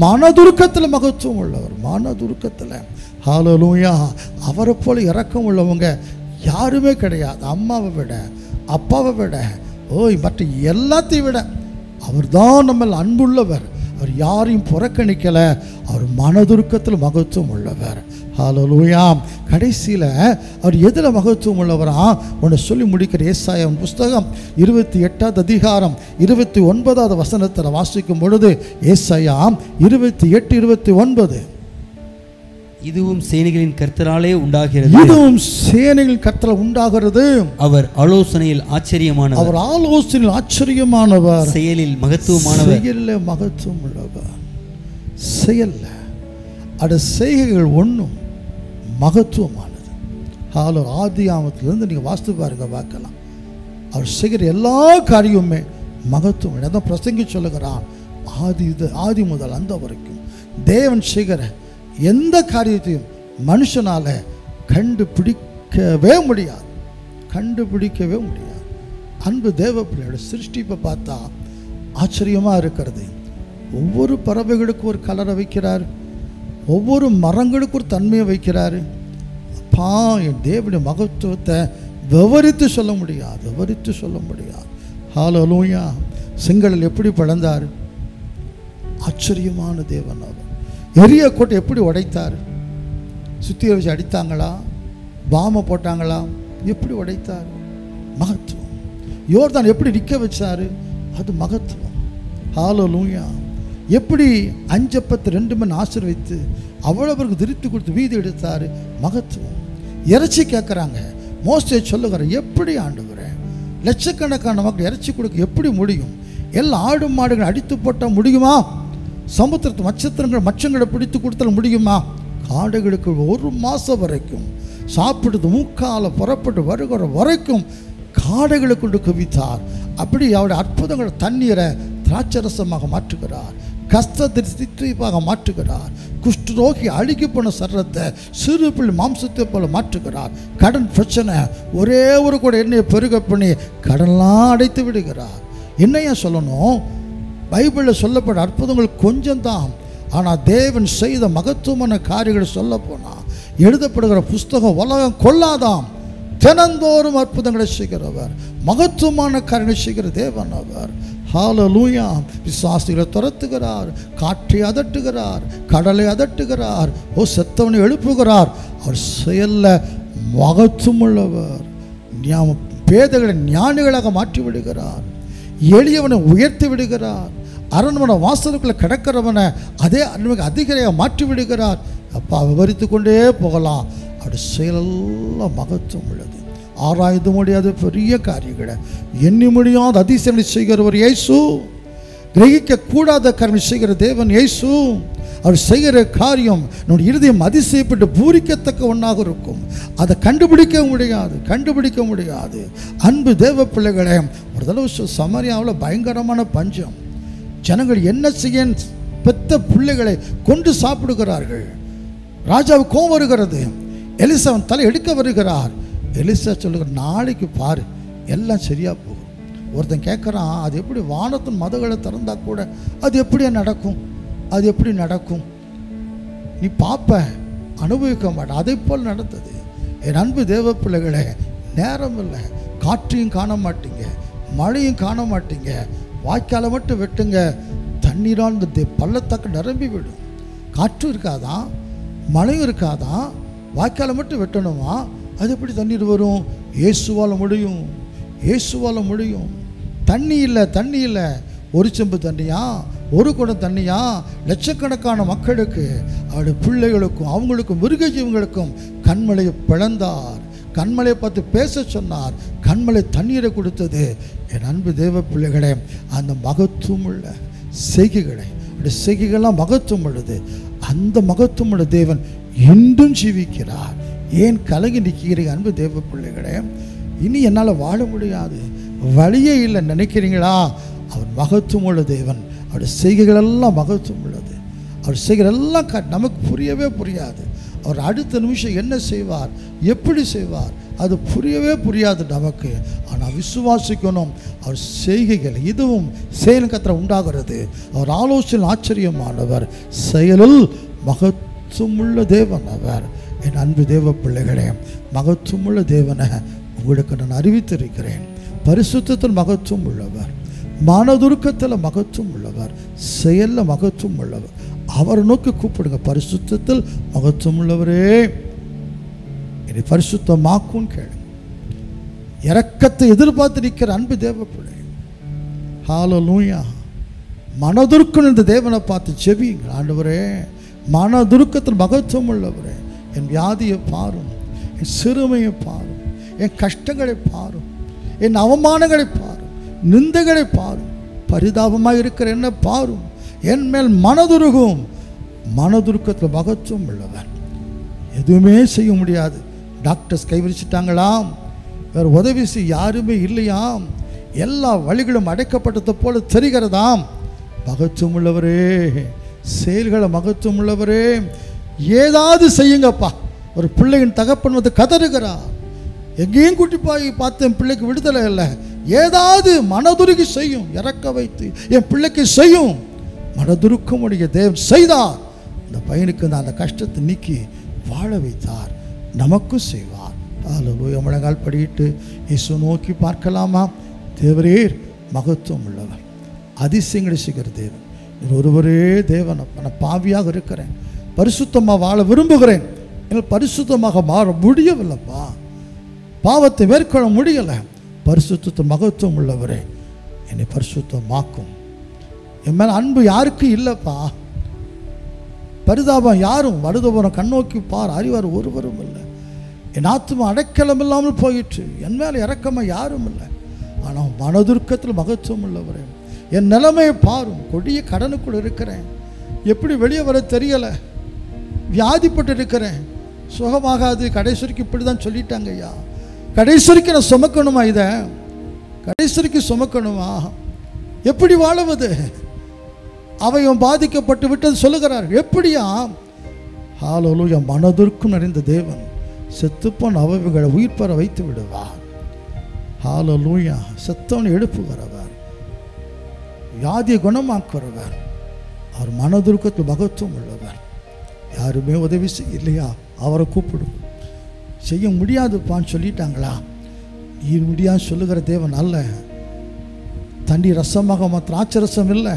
மனதுருக்கத்தில் மகத்துவம் உள்ளவர், மனதுருக்கத்தில். ஹல்லேலூயா. அவரை போல இரக்கம் உள்ளவங்க யாருமே கிடையாது. அம்மாவை விட, அப்பாவை விட, மற்ற எல்லாத்தையும் விட அவர் தான் நம்ம அன்புள்ளவர். அவர் யாரையும் புறக்கணிக்கல. அவர் மனதுருக்கத்தில் மகத்துவம் உள்ளவர். ஹல்லேலூயா. கடைசியில் அவர் எதில் மகத்துவம் உள்ளவரா ஒன்று சொல்லி முடிக்கிற. ஏசாயா புஸ்தகம் 28வது அதிகாரம் 29வது வசனத்தில் வாசிக்கும் பொழுது, ஏசாயா 28:29, இதுவும் சேனைகளின் கர்த்தராலே உண்டாகிறது. இதுவும் சேனைகளின் கர்த்தரால் உண்டாகிறது. அவர் ஆலோசனையில் ஆச்சரியமானவர். அவர் ஆலோசனையில் ஆச்சரியமானவர். செயலில் மகத்துவமானவர். செயலில் மகத்துவம் உள்ளவர். செயல்ல அது செய்கைகள் ஒன்றும் மகத்துவமானது. ஆதியாமத்திலிருந்து நீங்கள் வாஸ்து பாருங்க, பார்க்கலாம். அவர் செய்கிற எல்லா காரியமுமே மகத்துவம். அதான் பிரசங்கி சொல்லுகிறான், ஆதி முதல் அந்த வரைக்கும் தேவன் செய்கிற எந்த காரியத்தையும் மனுஷனால கண்டுபிடிக்கவே முடியாது. அன்பு தேவ பிள்ளையோட சிருஷ்டிப்பை பார்த்தா ஆச்சரியமாக இருக்கிறது. ஒவ்வொரு பறவைகளுக்கும் ஒரு கலரை வைக்கிறார், ஒவ்வொரு மரங்களுக்கும் ஒரு தன்மையை வைக்கிறாரு. அப்பா, என் தேவனுடைய மகத்துவத்தை விவரித்து சொல்ல முடியாது. ஹல்லேலூயா. செங்கடல் எப்படி பிளந்தார்? ஆச்சரியமான தேவன் அவர். எரிய கோட்டை எப்படி உடைத்தார்? சுத்தியை வச்சு அடித்தாங்களா? பாமை போட்டாங்களா? எப்படி உடைத்தார்? மகத்துவம். யோர்தான் எப்படி நிற்க வச்சாரு? அது மகத்துவம். ஹல்லேலூயா. எப்படி 5:2 மணி ஆசீர்வதித்து அவ்வளோ பேருக்கு திருப்தி கொடுத்து வீதி எடுத்தார்? மகத்துவம். இறைச்சி கேட்குறாங்க. மோசே சொல்லுகிற, எப்படி ஆண்டவரே, லட்சக்கணக்கான மக்கள் இறைச்சி கொடுக்க எப்படி முடியும்? எல்லா ஆடு மாடுகளை அடித்து போட்டால் முடியுமா? சமுத்திரத்து மச்சங்களை பிடித்து கொடுத்தால் முடியுமா? காடுகளுக்கு 1 மாதம் வரைக்கும் சாப்பிடுறது மூக்கால புறப்பட்டு வருகிற வரைக்கும் காடுகளுக்கு குவித்தார். அப்படி அவருடைய அற்புதங்களை தண்ணீரை திராட்சரசமாக மாற்றுகிறார், கஷ்டத்தை சித்திப்பாக மாற்றுகிறார், குஷ்டரோகி அழுகி போன சரத்தை சிறு பிள்ளை மாம்சத்தை போல மாற்றுகிறார். கடன் பிரச்சனை ஒரே ஒரு கூட எண்ணெயை பெருக பண்ணி கடன்லாம் அடைத்து விடுகிறார். என்னையா சொல்லணும்? பைபிளில் சொல்லப்பட்ட அற்புதங்கள் கொஞ்சம் தான். ஆனால் தேவன் செய்த மகத்துவமான காரியங்களை சொல்ல போனால் எழுதப்படுகிற புஸ்தகம் உலகம் கொள்ளாதாம். தினந்தோறும் அற்புதங்களை செய்கிறவர், மகத்துவமான காரியங்களை செய்கிற தேவன் அவர். ஹல்லேலூயா. விசுவாசிகளை துரத்துகிறார், காற்றை அதட்டுகிறார், கடலை அதட்டுகிறார், செத்தவனை எழுப்புகிறார். அவர் செயல்ல மகத்துவம் உள்ளவர். பேதைகளை ஞானிகளாக மாற்றி விடுகிறார், எளியவனை உயர்த்தி விடுகிறார், அரண்மனை வாசலுக்குள்ள கிடக்கிறவனை அதே அரண்மனைக்கு அதிகாரியாக மாற்றி விடுகிறார். அப்பா, விவரித்து கொண்டே போகலாம். அவருடைய செயலெல்லாம் மகத்துவம் உள்ளது. ஆராய்ந்து முடியாத பெரிய காரியங்களை, எண்ணி முடியாத அதிசயங்களை செய்கிறவர் இயேசு. கிரகிக்க கூடாத காரியம் செய்கிற தேவன் இயேசு. அவர் செய்கிற காரியம் நம்முடைய இருதயம் அதிசயப்பட்டு பூரிக்கத்தக்க ஒன்றாக இருக்கும். அதை கண்டுபிடிக்க முடியாது. அன்பு தேவ பிள்ளைகளே, ஒரு தடவை சமாரியாவில் பயங்கரமான பஞ்சம். ஜனங்கள் என்ன செய்ய பெத்த பிள்ளைகளை கொண்டு சாப்பிடுகிறார்கள். ராஜாவுக்கு கோபம் வருகிறது. எலிசா தலை எடுக்க வருகிறார். எலிசா சொல்லுகிற, நாளைக்கு பாரு, எல்லாம் சரியா போகும். ஒருத்தன் கேட்குறான், அது எப்படி வானத்தின் மதகளை திறந்தா கூட அது எப்படி நடக்கும்? நீ பார்ப்ப, அனுபவிக்க மாட்ட. அதை போல் நடந்தது. என் அன்பு தேவ பிள்ளைகளே, நேரம் இல்லை. காற்றையும் காண மாட்டீங்க, மழையும் காண மாட்டீங்க. வாய்க்காலை மட்டும் வெட்டுங்க, தண்ணீரால் இந்த பள்ளத்தாக்கு நிரம்பி விடும். காற்றும் இருக்காதான், மழையும் இருக்காதான், வாய்க்காலை மட்டும் வெட்டணுமா? அது எப்படி தண்ணீர் வரும்? இயேசுவால் முடியும். தண்ணி இல்லை. ஒரு செம்பு தண்ணியா, ஒரு குடம் தண்ணியா, லட்சக்கணக்கான மக்களுக்கு, அவருடைய பிள்ளைகளுக்கும் அவங்களுக்கும் மிருக ஜீவங்களுக்கும் கண்மலையை பிளந்தார். கண்மலையை பார்த்து பேச சொன்னார். கண்மலை தண்ணீரை கொடுத்தது. என் அன்பு தேவ பிள்ளைகளே, அந்த மகத்துவம் உள்ள செய்கைகள்லாம் மகத்துவம் உள்ளது. அந்த மகத்துவம் உள்ள தேவன் இன்றும் ஜீவிக்கிறார். ஏன் கலங்கி நிற்கிறீங்க அன்பு தேவ பிள்ளைகளே? இனி என்னால் வாழ முடியாது, வழியே இல்லை நினைக்கிறீங்களா? அவர் மகத்துவம் உள்ள தேவன். அவருடைய செய்கைகளெல்லாம் மகத்துவம் உள்ளது. அவர் செய்கைகளெல்லாம் நமக்கு புரியாது. அவர் அடுத்த நிமிஷம் என்ன செய்வார், எப்படி செய்வார், அது புரியாது நமக்கு. ஆனால் விசுவாசிக்கணும். அவர் செய்கைகள் இதுவும் செயல் கத்திர உண்டாகிறது. அவர் ஆலோசனை ஆச்சரியமானவர், செயலில் மகத்துவமுள்ள தேவன் அவர். என் அன்பு தேவ பிள்ளைகளே, மகத்துவமுள்ள தேவனை உங்களுக்கு நான் அறிவித்திருக்கிறேன். பரிசுத்தத்தில் மகத்துவம் உள்ளவர், மனதுருக்கத்தில் மகத்துவம் உள்ளவர், செயலில் மகத்துவம் உள்ளவர். அவரை நோக்கி கூப்பிடுங்க. பரிசுத்தத்தில் மகத்துவம் உள்ளவரே என்னை பரிசுத்தமாக்கும் கேளுங்க. இரக்கத்தை எதிர்பார்த்து நிற்கிற அன்பு தேவ பிள்ளை, ஹல்லேலூயா. மனதுருக்கம் இந்த தேவனை பார்த்து செபியுங்க. ஆண்டவரே, மனதுருக்கத்தில் மகத்துவம் உள்ளவரே, என் வியாதியை பாரும், என் சிறுமையை பாரும், என் கஷ்டங்களை பாரும், என் அவமானங்களை பாரும், நிந்தைகளை பாரும், பரிதாபமாக இருக்கிற என்ன பாரும், என் மேல் மனதுருகும். மனதுருக்கத்தில் மகத்துவம் உள்ளவர். எதுவுமே செய்ய முடியாது. டாக்டர்ஸ் கைவிரிச்சிட்டாங்களாம், வேறு உதவி செய்ய யாருமே இல்லையாம், எல்லா வழிகளும் அடைக்கப்பட்டது போல தெரிகிறதாம். மகத்துவம் உள்ளவரே, செயல்களை மகத்துவம் உள்ளவரே, ஏதாவது செய்யுங்கப்பா. ஒரு பிள்ளையின் தகப்பன் வந்து கதறுகிறார், எங்கேயும் கூட்டி போய் பார்த்து என் பிள்ளைக்கு விடுதலை இல்லை, ஏதாவது மனதுருகி செய்யும், இறக்க வைத்து என் பிள்ளைக்கு செய்யும். மனதுருக்கமுடைய தேவன் செய்தார். இந்த பையனுக்கு அந்த கஷ்டத்தை நீக்கி வாழ வைத்தார். நமக்கும் செய்வார். ஹல்லேலூயா. முழங்கால் படியிட்டு இயேசு நோக்கி பார்க்கலாமா? தேவரீர் மகத்துவம் உள்ளவர், அதிசயங்களை செய்கிற தேவன், ஒருவரே தேவன். நான் பாவியாக இருக்கிறேன், பரிசுத்தமாக வாழ விரும்புகிறேன், என்னால் பரிசுத்தமாக மாற முடியவில்லைப்பா, பாவத்தை மேற்கொள்ள முடியலை. பரிசுத்த மகத்துவம் உள்ளவரே என்னை பரிசுத்தமாக்கும். என் மேலே அன்பு யாருக்கும் இல்லைப்பா, பரிதாபம் யாரும் வருதபுரம் கண்ணோக்கி பார் அறிவார் ஒருவரும் இல்லை. என் ஆத்மா அடைக்கலம் இல்லாமல் போயிற்று, என் மேலே இறக்கமாக யாரும் இல்லை. ஆனால் மனதுருக்கத்தில் மகத்துவம் உள்ளவரே, என் நிலைமையை பாரும், கொடிய கடனுக்குள் இருக்கிறேன், எப்படி வெளியே வர தெரியலை, வியாதிப்பட்டு இருக்கிறேன், சுகமாகாது, கடைசிக்கு இப்படி தான் சொல்லிட்டாங்க ஐயா, கடைசிக்கு நான் சுமக்கணுமா, இதை கடைசிக்கு சுமக்கணுமா, எப்படி வாழுவது, அவையும் பாதிக்கப்பட்டு விட்டது சொல்லுகிறார்கள். எப்படியா? ஹல்லேலூயா. மனதிற்கும் நிறைந்த தேவன் செத்துப்போன் அவைகளை உயிர் பெற வைத்து விடுவார். ஹல்லேலூயா. செத்தவனை எழுப்புகிறவர், வியாதியை குணமாக்குறவர், அவர் மனதுருக்கத்தில் மகத்துவம் உள்ளவர். யாருமே உதவி செய்யலையா? அவரை கூப்பிடும். செய்ய முடியாதுப்பான்னு சொல்லிட்டாங்களா? நீ முடியாது சொல்லுகிற தேவன் அல்ல. தண்ணி ரசமாக திராட்சை ரசம் இல்லை,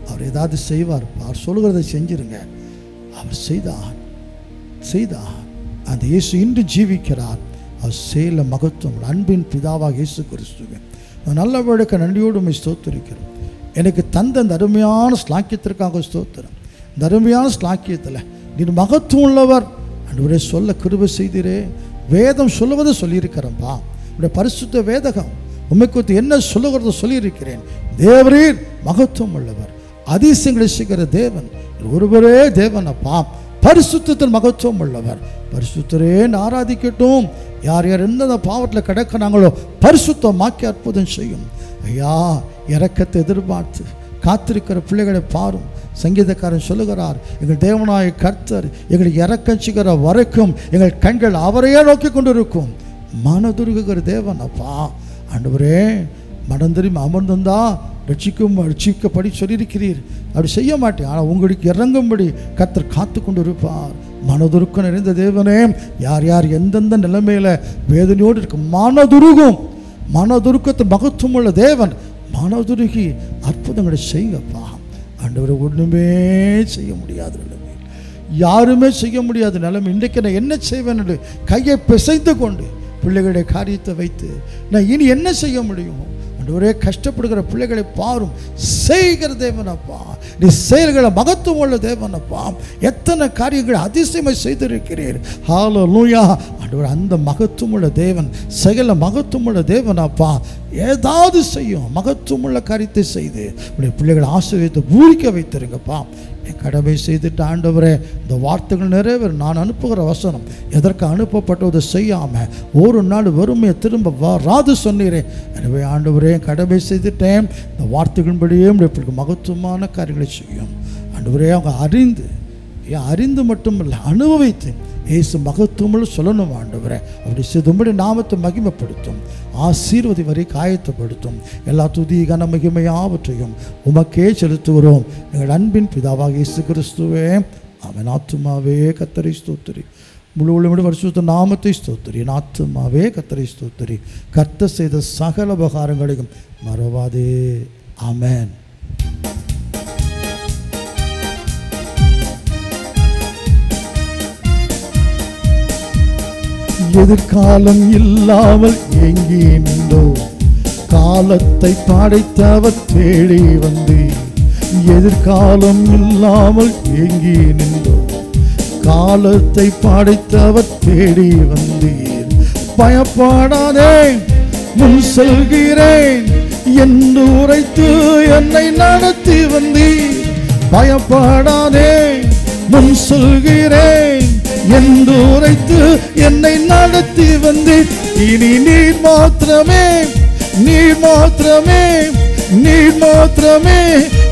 அவர் ஏதாவது செய்வார். அவர் சொல்லுகிறதை செஞ்சிருங்க. அவர் செய்தார். அந்த இயேசு இன்று ஜீவிக்கிறார். அவர் செயல மகத்துவம். அன்பின் பிதாவாக இயேசு கிறிஸ்துவின் நல்ல வேலைக்கு நன்றியோடு ஸ்தோத்திரிக்கிறோம். எனக்கு தந்த இந்த அருமையான ஸ்லாக்கியத்திற்காக ஸ்தோத்திரம். இந்த அருமையான ஸ்லாக்கியத்தில் நீர் மகத்துவம் உள்ளவர் அன்றுவரே சொல்ல கிருபை செய்தீரே. வேதம் சொல்லுவதை சொல்லியிருக்கிறேன்ப்பா. உடைய பரிசுத்த வேதகம் உம்மை குறித்து என்ன சொல்லுகிறத சொல்லியிருக்கிறேன். தேவரீர் மகத்துவம் உள்ளவர், அதிசயங்களை செய்கிற தேவன், ஒருவரே தேவன் அப்பா. பரிசுத்தத்தில் மகத்துவம் உள்ளவர். பரிசுத்தரே ஆராதிக்கட்டும். யார் யார் எந்த பாவத்தில் கிடக்கிறாங்களோ பரிசுத்தமாக்கி அற்புதம் செய்யும் ஐயா. இரக்கத்தை எதிர்பார்த்து காத்திருக்கிற பிள்ளைகளை பாரும். சங்கீதக்காரன் சொல்லுகிறார், எங்கள் தேவனாய கர்த்தர் எங்களுக்கு இரக்கம் செய்கிற வரைக்கும் எங்கள் கண்கள் அவரையே நோக்கி கொண்டு இருக்கும். மனதுருகுகிற தேவன் அப்பா. ஆண்டவரே, மனம் திரும்பி அமர்ந்திருந்தா ரட்சிக்கப்படி சொல்லியிருக்கிறீர். அப்படி செய்ய மாட்டேன், ஆனால் உங்களுக்கு இறங்கும்படி கர்த்தர் காத்து கொண்டு இருப்பார். மனதுருக்கம் நிறைந்த தேவனே, யார் யார் எந்தெந்த நிலைமையில வேதனையோடு இருக்கு மனதுருகும். மனதுருக்கத்தில் மகத்துவம் உள்ள தேவன் மனதுருகி அற்புதங்களை செய்யப்பா. ஆண்டவரை ஒன்றுமே செய்ய முடியாத நிலைமை, யாருமே செய்ய முடியாத நிலைமை. இன்றைக்கு நான் என்ன செய்வேன் என்று கையை பிசைந்து கொண்டு பிள்ளைகளுடைய காரியத்தை வைத்து நான் இனி என்ன செய்ய முடியும்? ஒரே கஷ்டப்படுகிற பிள்ளைகளை பாரும். செய்கிற தேவனப்பா, நீ செயல்களை மகத்துவம் உள்ள தேவனப்பா. எத்தனை காரியங்களை அதிசயமாக செய்திருக்கிறீர். ஹல்லேலூயா. ஆண்டவர் அந்த மகத்துவம் உள்ள தேவன், செயல மகத்துவம் உள்ள தேவனப்பா. ஏதாவது செய்யும் மகத்துவம் உள்ள காரியத்தை செய்து உடைய பிள்ளைகளை ஆசீர்வதித்து பூரிக்க வைத்திருங்கப்பா. என் கடமை செய்துட்டு ஆண்டவரே, இந்த வார்த்தைகள் நிறைவேறும். நான் அனுப்புகிற வசனம் எதற்கு அனுப்பப்பட்டதை செய்யாமல் ஒரு நாள் வறுமையை திரும்ப வராது சொன்னீரே. எனவே ஆண்டவரே, கடமை செய்துட்டேன். இந்த வார்த்தைகளின்படியே இப்படி மகத்துவமான காரியங்களை செய்யும் ஆண்டவரே. அவங்க அறிந்து மட்டுமில்லை, அனுபவித்து இயேசு மகத்துவமுள்ள சொல்லணும் ஆண்டவரே. அப்படி செய்தும்படி நாமத்தை மகிமைப்படுத்தும், ஆசீர்வதி வரை காயத்தைப்படுத்தும். எல்லா துதி கன மகிமையாவற்றையும் உமக்கே செலுத்துகிறோம் எங்கள் அன்பின் பிதாவாக இயேசு கிறிஸ்துவே. அவன் ஆத்துமாவே கர்த்தரை ஸ்தோத்திரி, முழு உள்ளமுடைய பரிசுத்த நாமத்தை ஸ்தோத்திரி. என் ஆத்துமாவே கர்த்தரை ஸ்தோத்திரி, கர்த்தர் செய்த சகல உபகாரங்களையும் மறவாதே. ஆமென். எதிர்காலம் இல்லாமல் ஏங்கி நின்றோம், காலத்தை படைத்தவர் தேடி வந்தீர். எதிர்காலம் இல்லாமல் ஏங்கி நின்றோம், காலத்தை படைத்தவர் தேடி வந்தீர். பயப்படாதே முன் செல்கிறேன் என்று உரைத்து என்னை நடத்தி வந்தீர். பயப்படாதே முன் செல்கிறேன் என்று உரைத்து என்னை நடத்தி வந்தீர். இனி நீர் மாத்திரமே, நீர் மாத்திரமே, நீர் மாத்திரமே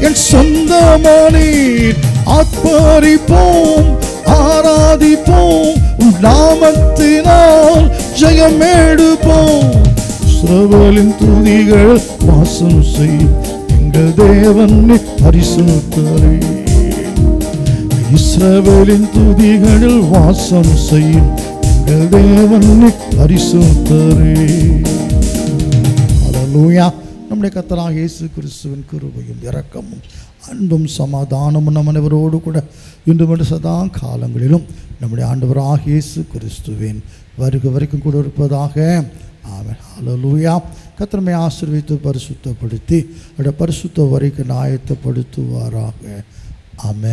என் சொந்தமானீர். ஆர்ப்பரிப்போம், ஆராதிப்போம், உம் நாமத்தினால் ஜெயம் எடுப்போம். இஸ்ரவேலின் துதிகள் வாசம் செய்யும் எங்கள் தேவனை பரிசுத்தரே. இஸ்ரவேலின் துதிகளில் வாசம் செய்யும் எங்கள் தேவனை பரிசுத்தரே. ஹல்லேலூயா. நம்முடைய கர்த்தராகிய இயேசு கிறிஸ்துவின் கிருபையும் இரக்கமும் அன்பும் சமாதானமும் நம் அனைவரோடு கூட இன்று சதா காலங்களிலும் நம்முடைய ஆண்டவராகிய இயேசு கிறிஸ்துவின் வருகை வரைக்கும் கூட இருப்பதாக. ஆமென். ஹல்லேலூயா. கர்த்தர் நம்மை ஆசீர்வதித்து பரிசுத்தப்படுத்தி அவருடைய பரிசுத்த வரைக்கும் ஆயத்தப்படுத்துவாராக. ஆமென்.